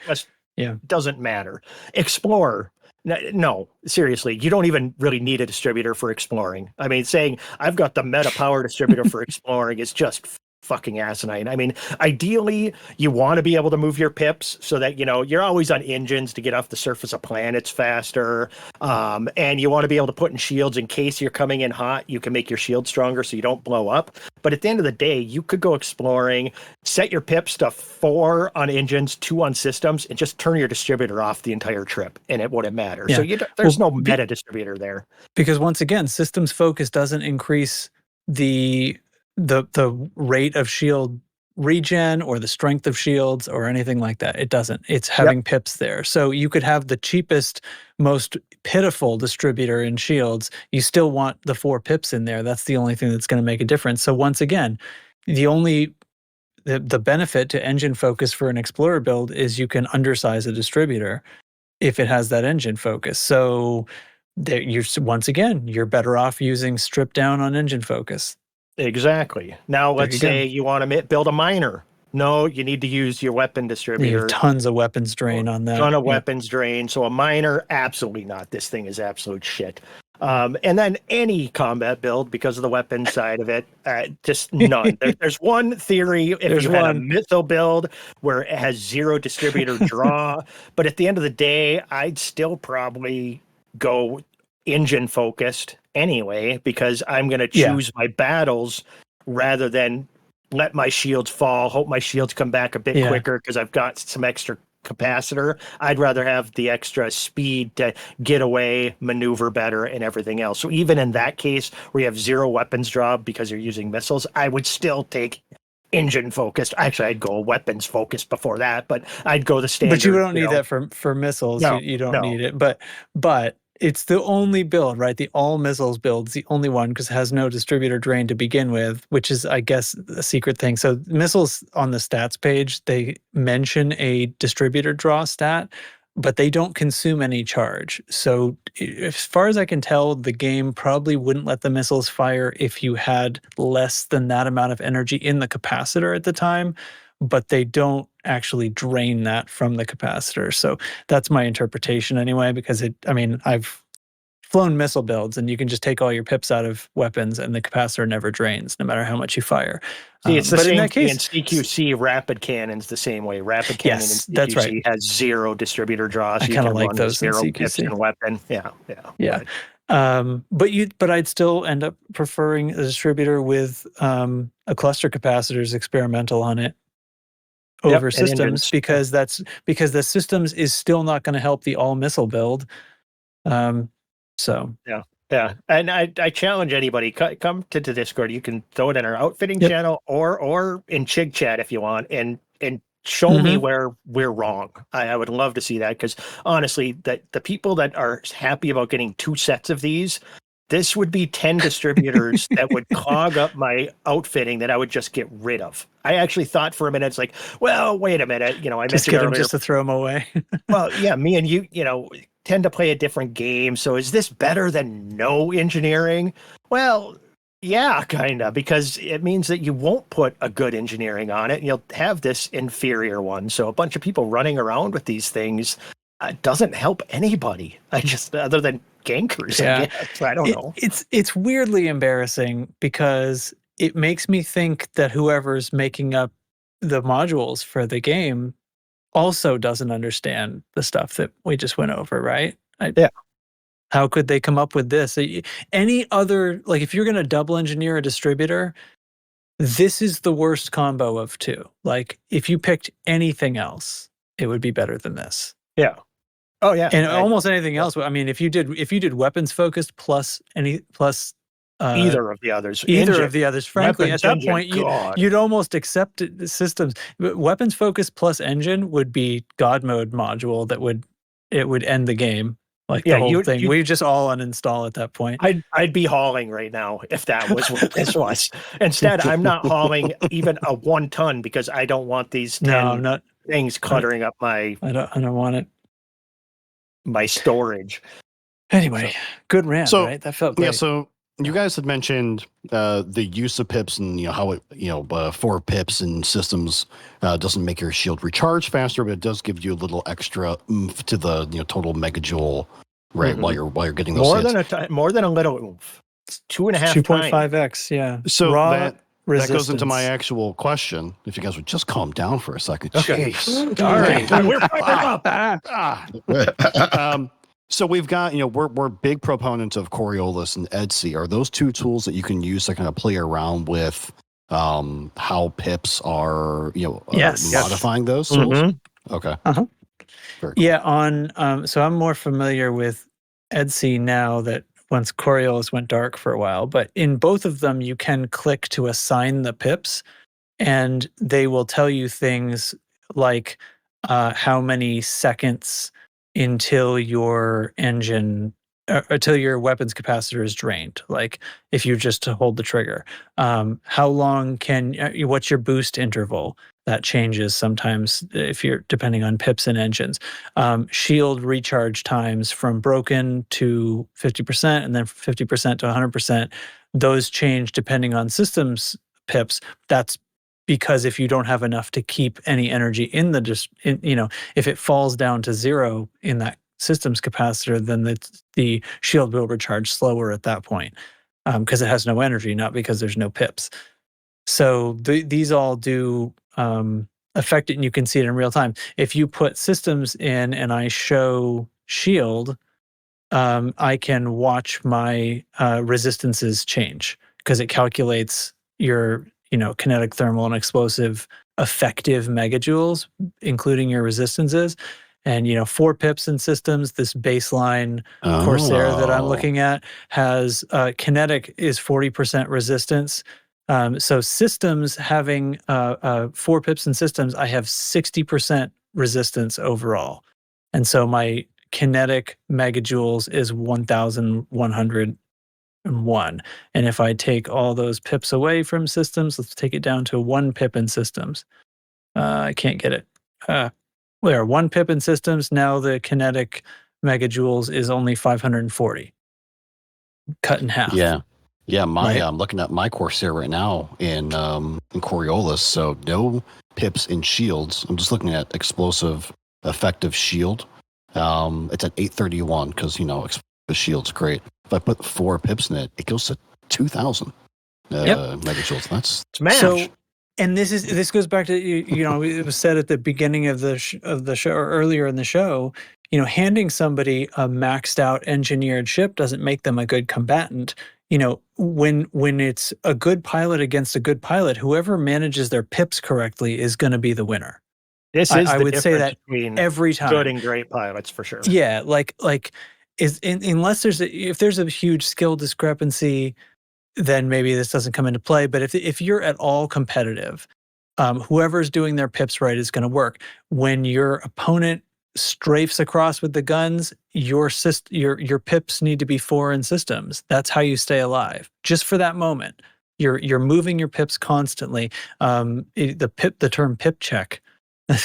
doesn't matter. Explorer, no, seriously, you don't even really need a distributor for exploring. I mean, saying I've got the meta power distributor for exploring is just fucking asinine. I mean, ideally, you want to be able to move your pips so that, you're always on engines to get off the surface of planets faster. And you want to be able to put in shields in case you're coming in hot. You can make your shield stronger so you don't blow up. But at the end of the day, you could go exploring, set your pips to 4 on engines, 2 on systems, and just turn your distributor off the entire trip, and it wouldn't matter. Yeah. So there's no meta distributor there. Because once again, systems focus doesn't increase the rate of shield regen or the strength of shields or anything like that. It doesn't. It's having pips there. So you could have the cheapest, most pitiful distributor in shields. You still want the 4 pips in there. That's the only thing that's going to make a difference. So once again, the benefit to engine focus for an explorer build is you can undersize a distributor if it has that engine focus. So you're better off using strip down on engine focus. Exactly. Now, let's say you want to build a miner. No, you need to use your weapon distributor. You have tons of weapons drain on that. Ton of weapons drain. So a miner, absolutely not. This thing is absolute shit. And then any combat build, because of the weapon side of it, just none. There's one theory if you had a missile build where it has 0 distributor draw. But at the end of the day, I'd still probably go engine focused anyway, because I'm going to choose my battles rather than let my shields fall, hope my shields come back a bit quicker because I've got some extra capacitor. I'd rather have the extra speed to get away, maneuver better, and everything else. So even in that case where you have 0 weapons draw because you're using missiles, I would still take engine focused. Actually, I'd go weapons focused before that, but I'd go the standard. But you don't need that for missiles. No, you don't need it. But it's the only build, right? The all missiles build's the only one because it has no distributor drain to begin with, which is, I guess, a secret thing. So missiles on the stats page, they mention a distributor draw stat, but they don't consume any charge. So as far as I can tell, the game probably wouldn't let the missiles fire if you had less than that amount of energy in the capacitor at the time. but they don't actually drain that from the capacitor. So that's my interpretation anyway, because I've flown missile builds, and you can just take all your pips out of weapons and the capacitor never drains, no matter how much you fire. See, it's the but same in that case, in CQC rapid cannons the same way. Rapid cannon Yes, in CQC that's right. has 0 distributor draws. I You kinda can like run those in 0 pips CQC. in weapon. Yeah. Yeah. Right. But I'd still end up preferring a distributor with a cluster capacitor's experimental on it over and systems, engines. because the systems is still not going to help the all missile build. So Yeah, and I challenge anybody, come to the Discord. You can throw it in our outfitting Yep. channel or in Chig Chat if you want, and show me where we're wrong. I would love to see that, because honestly, that the people that are happy about getting 2 sets of these, this would be 10 distributors that would clog up my outfitting that I would just get rid of. I actually thought for a minute, it's like, well, wait a minute, I just mentioned get them earlier. just to throw them away. Well, yeah, me and you, tend to play a different game. So is this better than no engineering? Well, yeah, kind of, because it means that you won't put a good engineering on it, and you'll have this inferior one. So a bunch of people running around with these things doesn't help anybody. Other than gankers, Yeah. I guess. I don't know. It's weirdly embarrassing, because it makes me think that whoever's making up the modules for the game also doesn't understand the stuff that we just went over, right? Yeah. How could they come up with this? Any other, like, if you're going to double engineer a distributor, this is the worst combo of 2. Like, if you picked anything else, it would be better than this. Yeah. Oh yeah. And almost anything else. I mean, if you did weapons focused plus either of the others. Frankly, Weapons, at that engine, point, God. you'd almost accept the systems. But weapons focus plus engine would be God mode module that would end the game, like the whole thing. We just all uninstall at that point. I'd be hauling right now if that was what this was. Instead, I'm not hauling even a 1 ton, because I don't want these 10 things cluttering up my. I don't want it. My storage. Anyway, good rant, right? That felt great. Yeah, so you guys had mentioned the use of pips, and how it 4 pips in systems doesn't make your shield recharge faster, but it does give you a little extra oomph to the total megajoule, right? While you're getting those more than a little oomph. It's 2.5 2.5x, yeah. So that goes into my resistance. actual question. If you guys would just calm down for a second. Okay. Jeez. All right. We're fired up. So we've got, we're big proponents of Coriolis and Etsy. Are those 2 tools that you can use to kind of play around with how pips are, modifying those tools? Okay. Cool. Yeah, so I'm more familiar with Etsy now, that once Coriolis went dark for a while, but in both of them, you can click to assign the pips, and they will tell you things like how many seconds until your engine, until your weapons capacitor is drained. Like, if you just hold the trigger, how long what's your boost interval? That changes sometimes if you're depending on pips and engines. Shield recharge times from broken to 50%, and then 50% to 100%. Those change depending on systems pips. That's because if you don't have enough to keep any energy in if it falls down to 0 in that systems capacitor, then the shield will recharge slower at that point, because it has no energy, not because there's no pips. So these all do affect it, and you can see it in real time. If you put systems in and I show shield, I can watch my resistances change, because it calculates your kinetic, thermal, and explosive effective megajoules, including your resistances. And 4 pips in systems, this baseline Corsair that I'm looking at has kinetic is 40% resistance. So systems having 4 pips in systems, I have 60% resistance overall. And so my kinetic megajoules is 1,101. And if I take all those pips away from systems, let's take it down to 1 pip in systems. I can't get it. There, 1 pip in systems. Now the kinetic megajoules is only 540. Cut in half. Yeah. I'm looking at my Corsair right now in Coriolis. So no pips and shields. I'm just looking at explosive effective shield. It's at 831 because explosive shield's great. If I put 4 pips in it, it goes to 2,000 mega shields. That's Smash. So, and this goes back to it was said at the beginning of the show or earlier in the show. Handing somebody a maxed out engineered ship doesn't make them a good combatant. When it's a good pilot against a good pilot, whoever manages their pips correctly is going to be the winner. This is I the would say difference that between every time. good and great pilots for sure. Yeah, unless if there's a huge skill discrepancy, then maybe this doesn't come into play. But if you're at all competitive, whoever's doing their pips right is going to work. When your opponent strafes across with the guns, your pips need to be 4 in systems. That's how you stay alive. Just for that moment, you're moving your pips constantly. The term pip check.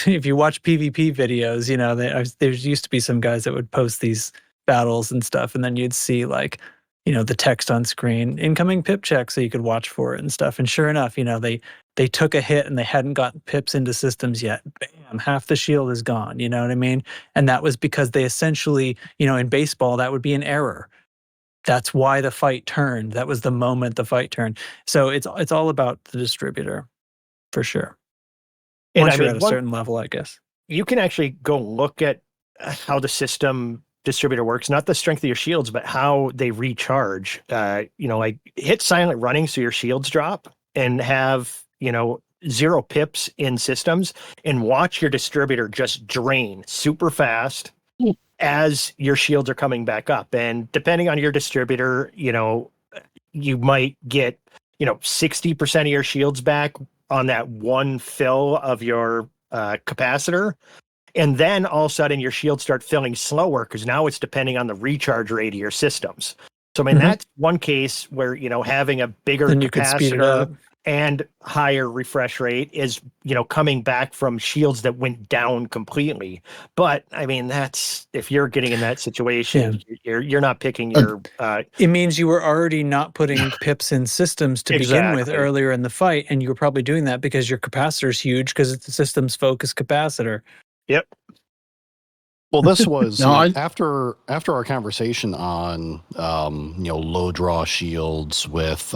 If you watch PvP videos, there's used to be some guys that would post these battles and stuff, and then you'd see the text on screen, incoming pip check, so you could watch for it and stuff. And sure enough, they took a hit and they hadn't gotten pips into systems yet. Bam, half the shield is gone. You know what I mean? And that was because they essentially, in baseball, that would be an error. That's why the fight turned. That was the moment the fight turned. So it's all about the distributor, for sure. And Once you're at a certain level, I guess. You can actually go look at how the system distributor works, not the strength of your shields, but how they recharge. Hit silent running so your shields drop and have, 0 pips in systems, and watch your distributor just drain super fast as your shields are coming back up. And depending on your distributor, you might get, 60% of your shields back on that one fill of your capacitor. And then all of a sudden your shields start filling slower because now it's depending on the recharge rate of your systems. So that's one case where, having a bigger then you could speed it up. And higher refresh rate is, coming back from shields that went down completely. But that's, if you're getting in that situation, you're not picking your. It means you were already not putting pips in systems to begin with earlier in the fight, and you were probably doing that because your capacitor is huge because it's a systems focused capacitor. Yep. Well, this was after our conversation on low draw shields with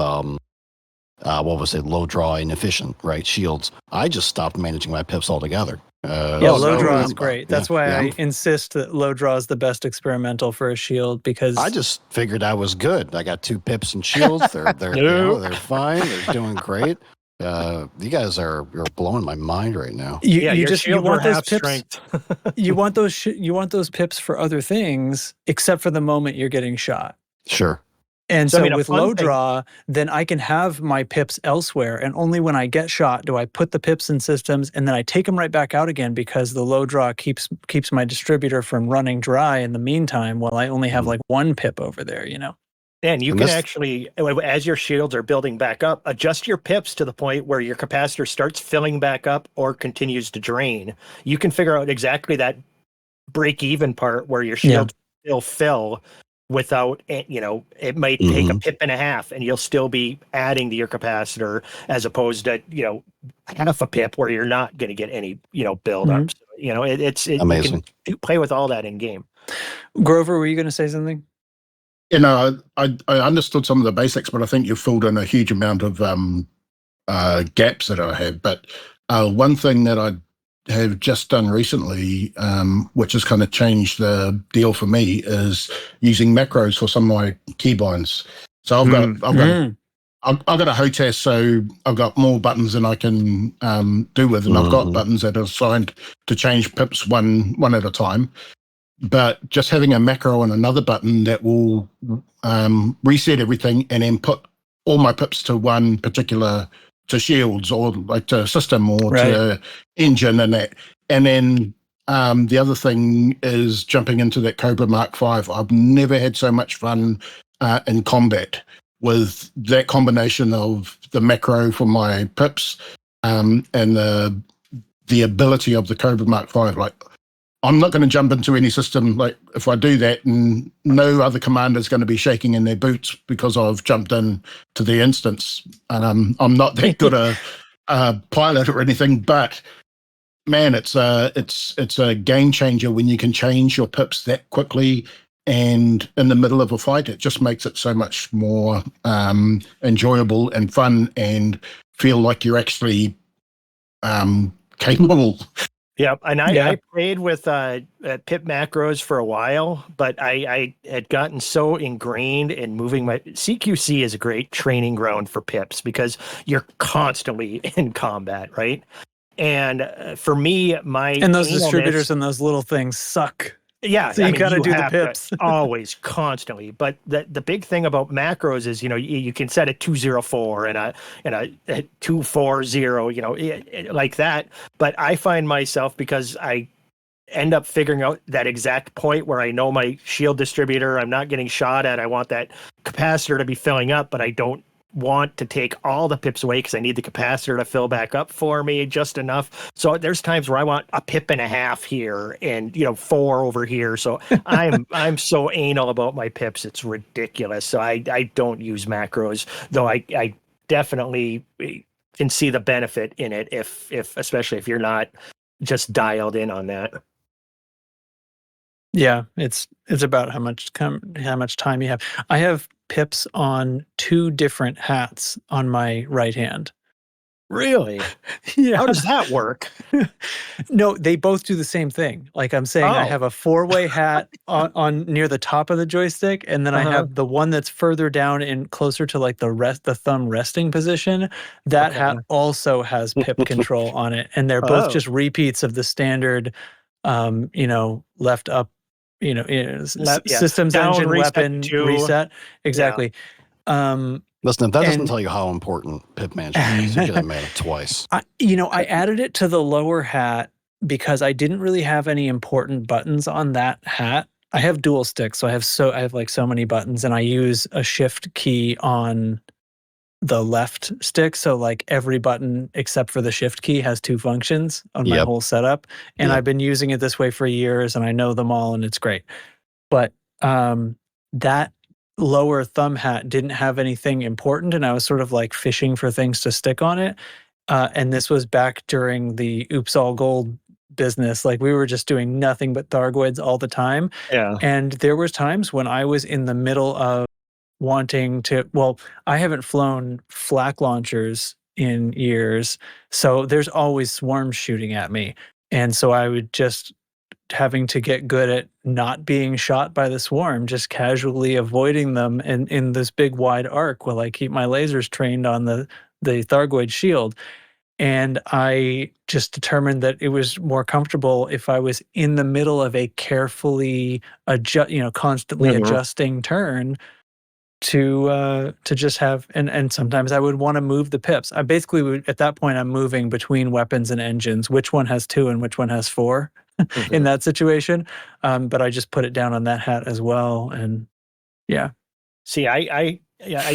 low draw inefficient, right? Shields. I just stopped managing my pips altogether. Low draw is great. That's why I insist that low draw is the best experimental for a shield, because I just figured I was good. I got 2 pips and shields. They're they're fine. They're doing great. You guys are blowing my mind right now. You want those pips. you want those pips for other things, except for the moment you're getting shot. Sure. And so with low draw, then I can have my pips elsewhere, and only when I get shot do I put the pips in systems, and then I take them right back out again, because the low draw keeps my distributor from running dry in the meantime, while I only have 1 pip over there, And you can actually, as your shields are building back up, adjust your pips to the point where your capacitor starts filling back up or continues to drain. You can figure out exactly that break-even part where your shields still fill without, it might take a pip and a half, and you'll still be adding to your capacitor, as opposed to, half a pip where you're not going to get any, build up. So, it's amazing. You can play with all that in game. Grover, were you going to say something? I understood some of the basics, but I think you filled in a huge amount of gaps that I had. But one thing that I have just done recently, which has kind of changed the deal for me, is using macros for some of my keybinds. So I've got a HOTAS, so I've got more buttons than I can do with, and I've got buttons that are assigned to change pips one at a time. But just having a macro and another button that will reset everything and then put all my pips to one particular, to shields or to system or to engine and that. And then the other thing is jumping into that Cobra Mark V. I've never had so much fun in combat with that combination of the macro for my pips and the ability of the Cobra Mark V. I'm not going to jump into any system if I do that, and no other commander is going to be shaking in their boots because I've jumped in to the instance. I'm not that good pilot or anything, but man, it's a game changer when you can change your pips that quickly and in the middle of a fight. It just makes it so much more enjoyable and fun, and feel like you're actually capable. Yeah, and I played with pip macros for a while, but I had gotten so ingrained in moving my CQC is a great training ground for pips because you're constantly in combat, right? And for me, and those distributors and those little things suck. Yeah, so you got to do the pips always, constantly. But the big thing about macros is, you can set a 204 and a 240, like that. But I find myself, because I end up figuring out that exact point where I know my shield distributor, I'm not getting shot at. I want that capacitor to be filling up, but I don't want to take all the pips away because I need the capacitor to fill back up for me just enough. So there's times where I want a pip and a half here and 4 over here. So I'm so anal about my pips, it's ridiculous. So I don't use macros, though I definitely can see the benefit in it if especially if you're not just dialed in on that. Yeah, it's about how much time you have. I have pips on 2 different hats on my right hand. Really? Yeah. How does that work? No, they both do the same thing. Like I'm saying, I have a 4-way hat on near the top of the joystick, and then I have the one that's further down and closer to like the thumb resting position. That hat also has pip control on it, and they're both just repeats of the standard, left up, systems down, engine reset, weapon reset. Exactly. Listen, if that doesn't tell you how important pip management is, you could have made it twice. I added it to the lower hat because I didn't really have any important buttons on that hat. I have dual sticks, so I have like so many buttons, and I use a shift key on the left stick. So like every button except for the shift key has 2 functions on my whole setup. And I've been using it this way for years, and I know them all, and it's great. But that lower thumb hat didn't have anything important, and I was sort of like fishing for things to stick on it. And this was back during the Oops All Gold business. Like we were just doing nothing but Thargoids all the time. Yeah. And there was times when I was in the middle of wanting to, I haven't flown flak launchers in years, so there's always swarms shooting at me. And so I would just having to get good at not being shot by the swarm, just casually avoiding them in this big wide arc while I keep my lasers trained on the Thargoid shield. And I just determined that it was more comfortable if I was in the middle of a carefully constantly adjusting turn to just have, and sometimes I would want to move the pips. I basically would, at that point, I'm moving between weapons and engines, which one has 2 and which one has 4 in that situation. But I just put it down on that hat as well. And yeah. See, I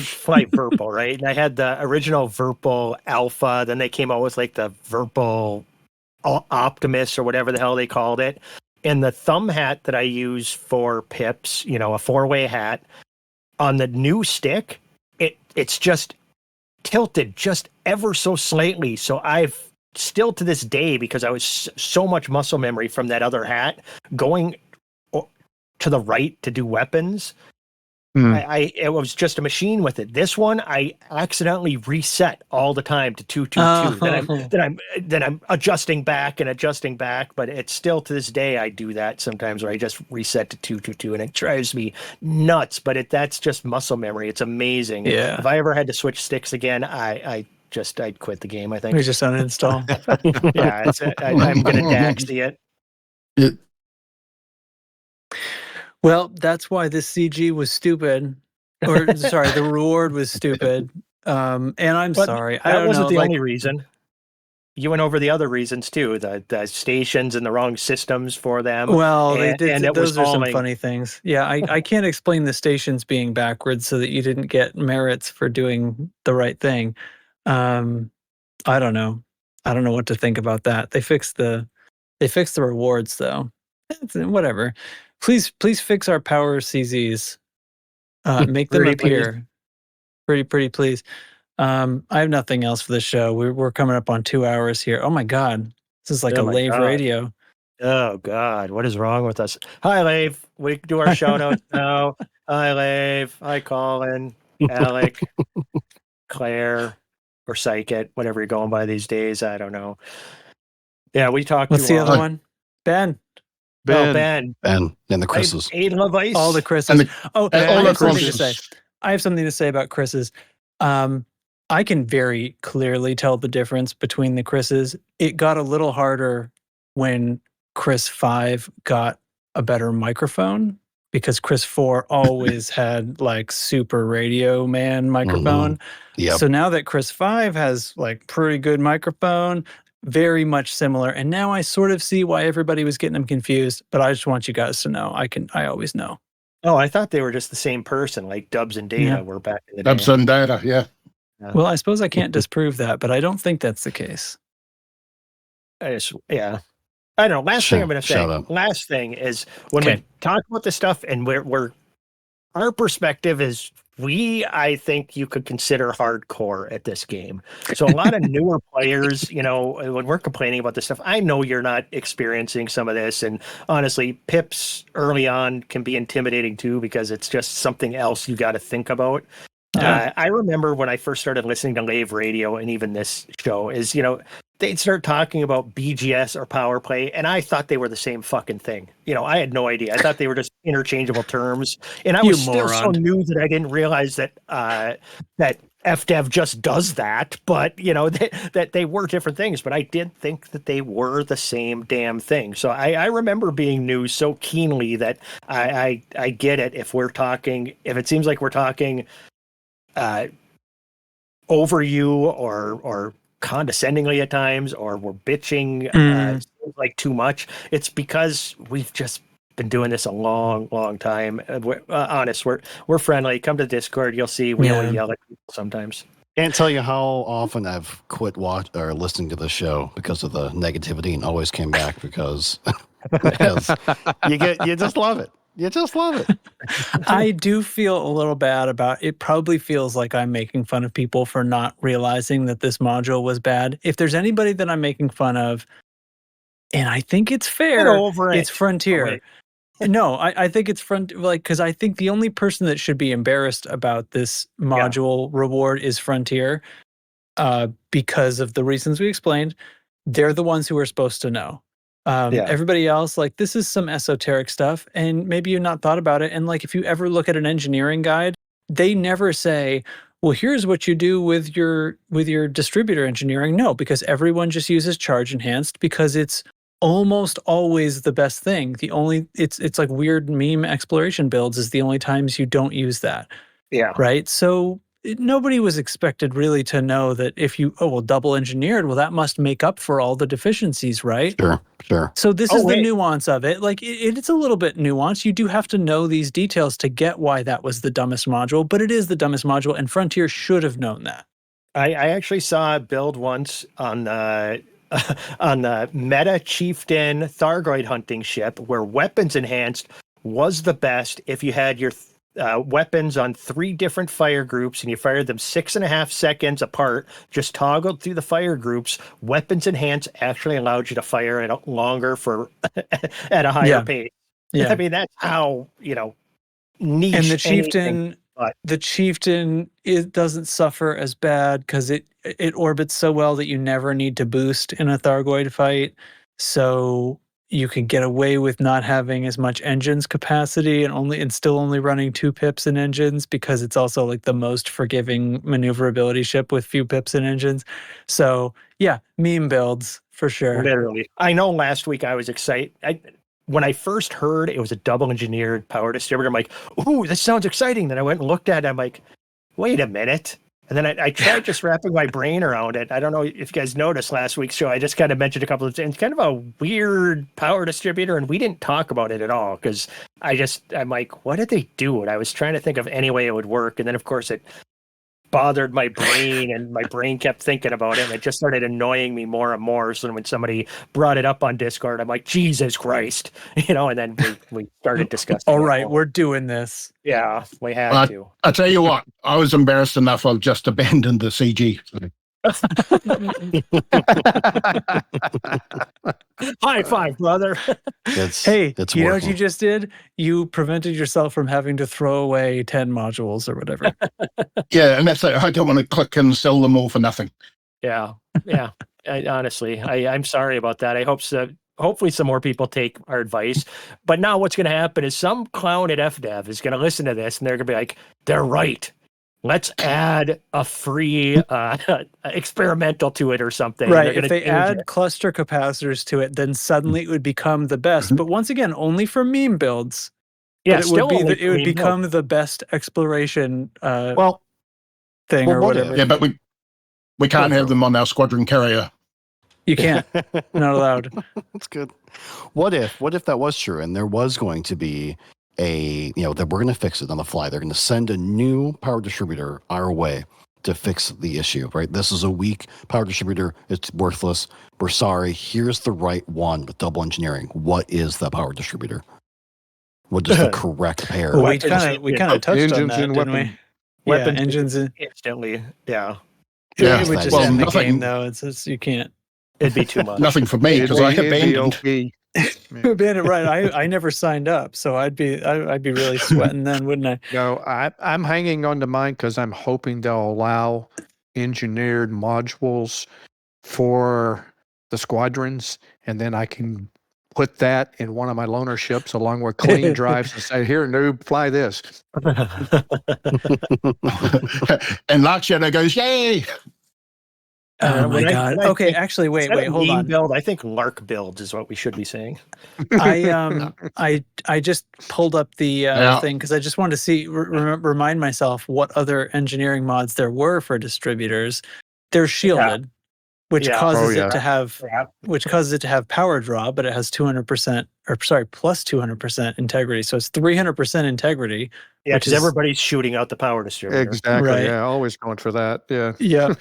fly Verpal, right? And I had the original Verpal Alpha. Then they came out with like the Verpal Optimus or whatever the hell they called it. And the thumb hat that I use for pips, a 4-way hat, on the new stick, it's just tilted just ever so slightly. So I've still to this day, because I was so much muscle memory from that other hat, going to the right to do weapons. It was just a machine with it. This one, I accidentally reset all the time to 222. Then I'm adjusting back, but it's still to this day I do that sometimes where I just reset to 222, and it drives me nuts. But that's just muscle memory. It's amazing. Yeah. If I ever had to switch sticks again, I'd quit the game, I think. We just uninstall. Yeah, I'm gonna Daxi it. Well, that's why this CG was stupid. Or sorry, the reward was stupid. And I'm sorry. That wasn't the only reason. You went over the other reasons too, the stations and the wrong systems for them. Well, they did. And those are some funny things. Yeah, I can't explain the stations being backwards so that you didn't get merits for doing the right thing. I don't know. I don't know what to think about that. They fixed the rewards though. Whatever. Please fix our power CZs. Make them appear. Pretty please. I have nothing else for the show. We're coming up on 2 hours here. Oh my God. This is like Oh a my Lave God. radio. Oh God, what is wrong with us? Hi, Lave. We do our shout outs now. Hi, Lave. Hi, Colin, Alec, Claire, or Psychit, whatever you're going by these days. I don't know. Yeah, we talked What's to the other one? Ben. Ben. Ben. And the Chris's. Aiden Levice. All the Chris's. And the, Oh, and I all have the something to Chris's. say. I have something to say about Chris's. I can very clearly tell the difference between the Chris's. It got a little harder when Chris 5 got a better microphone because Chris 4 always had like super radio man microphone. Yep. So now that Chris 5 has like pretty good microphone, very much similar. And now I sort of see why everybody was getting them confused, but I just want you guys to know. I always know. Oh, I thought they were just the same person, like Dubs and Data Yeah. were back in the day. Dubs and Data, yeah. Well, I suppose I can't disprove that, but I don't think that's the case. Yeah. I don't know. Last thing I'm going to say. Shout out. Last thing is when we talk about this stuff, and we're our perspective is I think you could consider hardcore at this game. So a lot of newer players, when we're complaining about this stuff, I know you're not experiencing some of this. And honestly, pips early on can be intimidating too, because it's just something else you got to think about. Yeah. I remember when I first started listening to Lave Radio and even this show is, they'd start talking about BGS or power play, and I thought they were the same fucking thing. I had no idea. I thought they were just interchangeable terms, and I was still so new that I didn't realize that that FDev just does that. But that they were different things. But I did think that they were the same damn thing. So I remember being new so keenly that I get it. If it seems like we're talking over you or condescendingly at times, or we're bitching like too much, it's because we've just been doing this a long time. We're honest, we're friendly. Come to Discord, you'll see we only yell at people sometimes. Can't tell you how often I've quit listening to the show because of the negativity, and always came back because you just love it. You just love it. I do feel a little bad about it. Probably feels like I'm making fun of people for not realizing that this module was bad. If there's anybody that I'm making fun of, and I think it's fair, it's Frontier. No, I think it's because I think the only person that should be embarrassed about this module reward is Frontier, because of the reasons we explained. They're the ones who are supposed to know. Everybody else, like, this is some esoteric stuff, and maybe you've not thought about it. And like, if you ever look at an engineering guide, they never say, well, here's what you do with your distributor engineering. No, because everyone just uses charge enhanced because it's almost always the best thing. It's like weird meme exploration builds is the only times you don't use that. Yeah. Right. So nobody was expected really to know that if you, double engineered, well, that must make up for all the deficiencies, right? Sure. So this is the nuance of it. Like, it's a little bit nuanced. You do have to know these details to get why that was the dumbest module, but it is the dumbest module, and Frontier should have known that. I actually saw a build once on the Meta Chieftain Thargoid hunting ship where weapons enhanced was the best if you had your weapons on 3 different fire groups and you fired them 6.5 seconds apart, just toggled through the fire groups. Weapons enhanced actually allowed you to fire it longer at a higher pace. I mean, that's how, niche. And the Chieftain, it doesn't suffer as bad because it orbits so well that you never need to boost in a Thargoid fight. So you can get away with not having as much engines capacity and still only running 2 pips in engines, because it's also like the most forgiving maneuverability ship with few pips in engines. So yeah, meme builds for sure. Literally. I know last week I was excited. When I first heard it was a double engineered power distributor, I'm like, ooh, this sounds exciting. Then I went and looked at it. I'm like, wait a minute. And then I tried just wrapping my brain around it. I don't know if you guys noticed last week's show. I just kind of mentioned a couple of things. Kind of a weird power distributor, and we didn't talk about it at all because I'm like, what did they do? And I was trying to think of any way it would work. And then, of course, bothered my brain, and my brain kept thinking about it, and it just started annoying me more and more. So when somebody brought it up on Discord, I'm like, Jesus Christ, and then we started discussing. All right, we're doing this. Yeah, we had to. I tell you what, I was embarrassed enough. I've just abandoned the CG. High five, brother. Hey, it's you know what working. you just did? You prevented yourself from having to throw away 10 modules or whatever. Yeah, and that's it. I don't want to click and sell them all for nothing. Yeah. Honestly, I'm sorry about that. I hope so. Hopefully some more people take our advice. But now what's going to happen is some clown at FDev is going to listen to this and they're going to be like, they're right. Let's add a free experimental to it or something. Right. If they add cluster capacitors to it, then suddenly it would become the best. But once again, only for meme builds. Yeah, it would become the best exploration thing or whatever. Yeah, but we can't have them on our squadron carrier. You can't. Not allowed. That's good. What if that was true and there was going to be that we're going to fix it on the fly. They're going to send a new power distributor our way to fix the issue, right? This is a weak power distributor. It's worthless. We're sorry. Here's the right one with double engineering. What is the power distributor? What is the correct pair? Well, we kind of touched on that, didn't we? Weapons engines instantly. Yeah. It would just end the game, though. It's you can't. It'd be too much. Nothing for me because I abandoned. Abandoned, right? I never signed up, so I'd be really sweating then, wouldn't I? No, I'm hanging on to mine because I'm hoping they'll allow engineered modules for the squadrons, and then I can put that in one of my loaner ships along with clean drives and say, "Here, noob, fly this." And ZYADA goes, "Yay!" Oh my god! Okay, actually, wait, hold on. Build. I think Lark build is what we should be saying. I just pulled up the thing because I just wanted to see remind myself what other engineering mods there were for distributors. They're shielded, which causes it to have power draw, but it has 200% plus 200% integrity. So it's 300% integrity. Yeah, because everybody's shooting out the power distributor. Exactly. Right. Yeah, always going for that. Yeah. Yeah.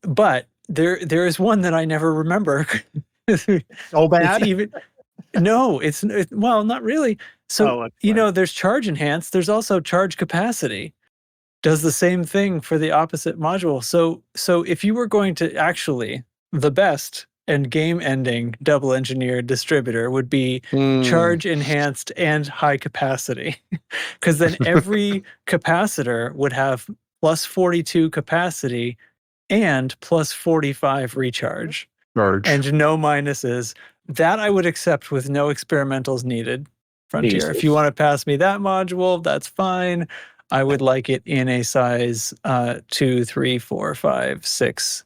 But there is one that I never remember. Oh, bad? Well, not really. So, there's charge enhanced. There's also charge capacity. Does the same thing for the opposite module. So if you were going to actually, the best and game-ending double engineered distributor would be charge enhanced and high capacity. Because then every capacitor would have plus 42 capacity and plus 45 recharge. And no minuses. That I would accept with no experimentals needed. Frontier. Jesus. If you want to pass me that module, that's fine. I would like it in a size 2, 3, 4, 5, 6,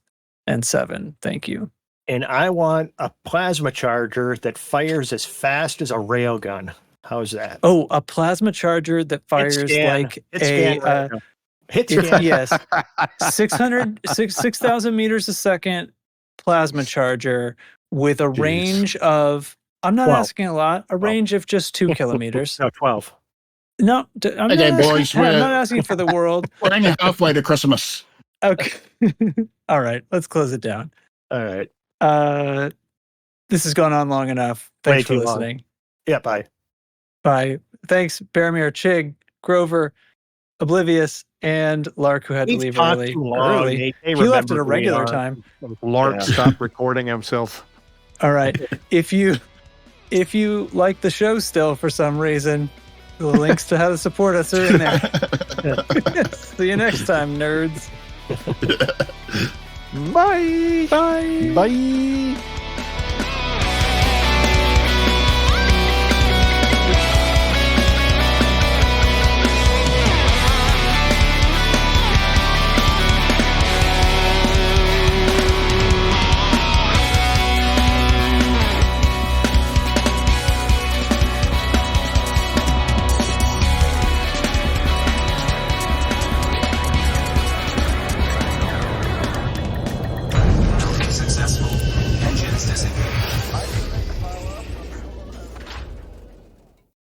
and 7. Thank you. And I want a plasma charger that fires as fast as a railgun. How's that? Oh, a plasma charger that fires like a... Yes, 6,000 meters a second plasma charger with a range of, I'm not 12. asking a lot, a range of just 2 kilometers. No, 12. No, I'm not asking for the world. We're only halfway to Christmas. Okay. All right, let's close it down. All right. This has gone on long enough. Thanks for listening. Yeah, bye. Bye. Thanks, Baramir, Chig, Grover, Oblivious, and Lark, who had to leave early. He left at a regular time. Lark stopped recording himself. All right. If you like the show still for some reason, the links to how to support us are in there. See you next time, nerds. Bye. Bye. Bye.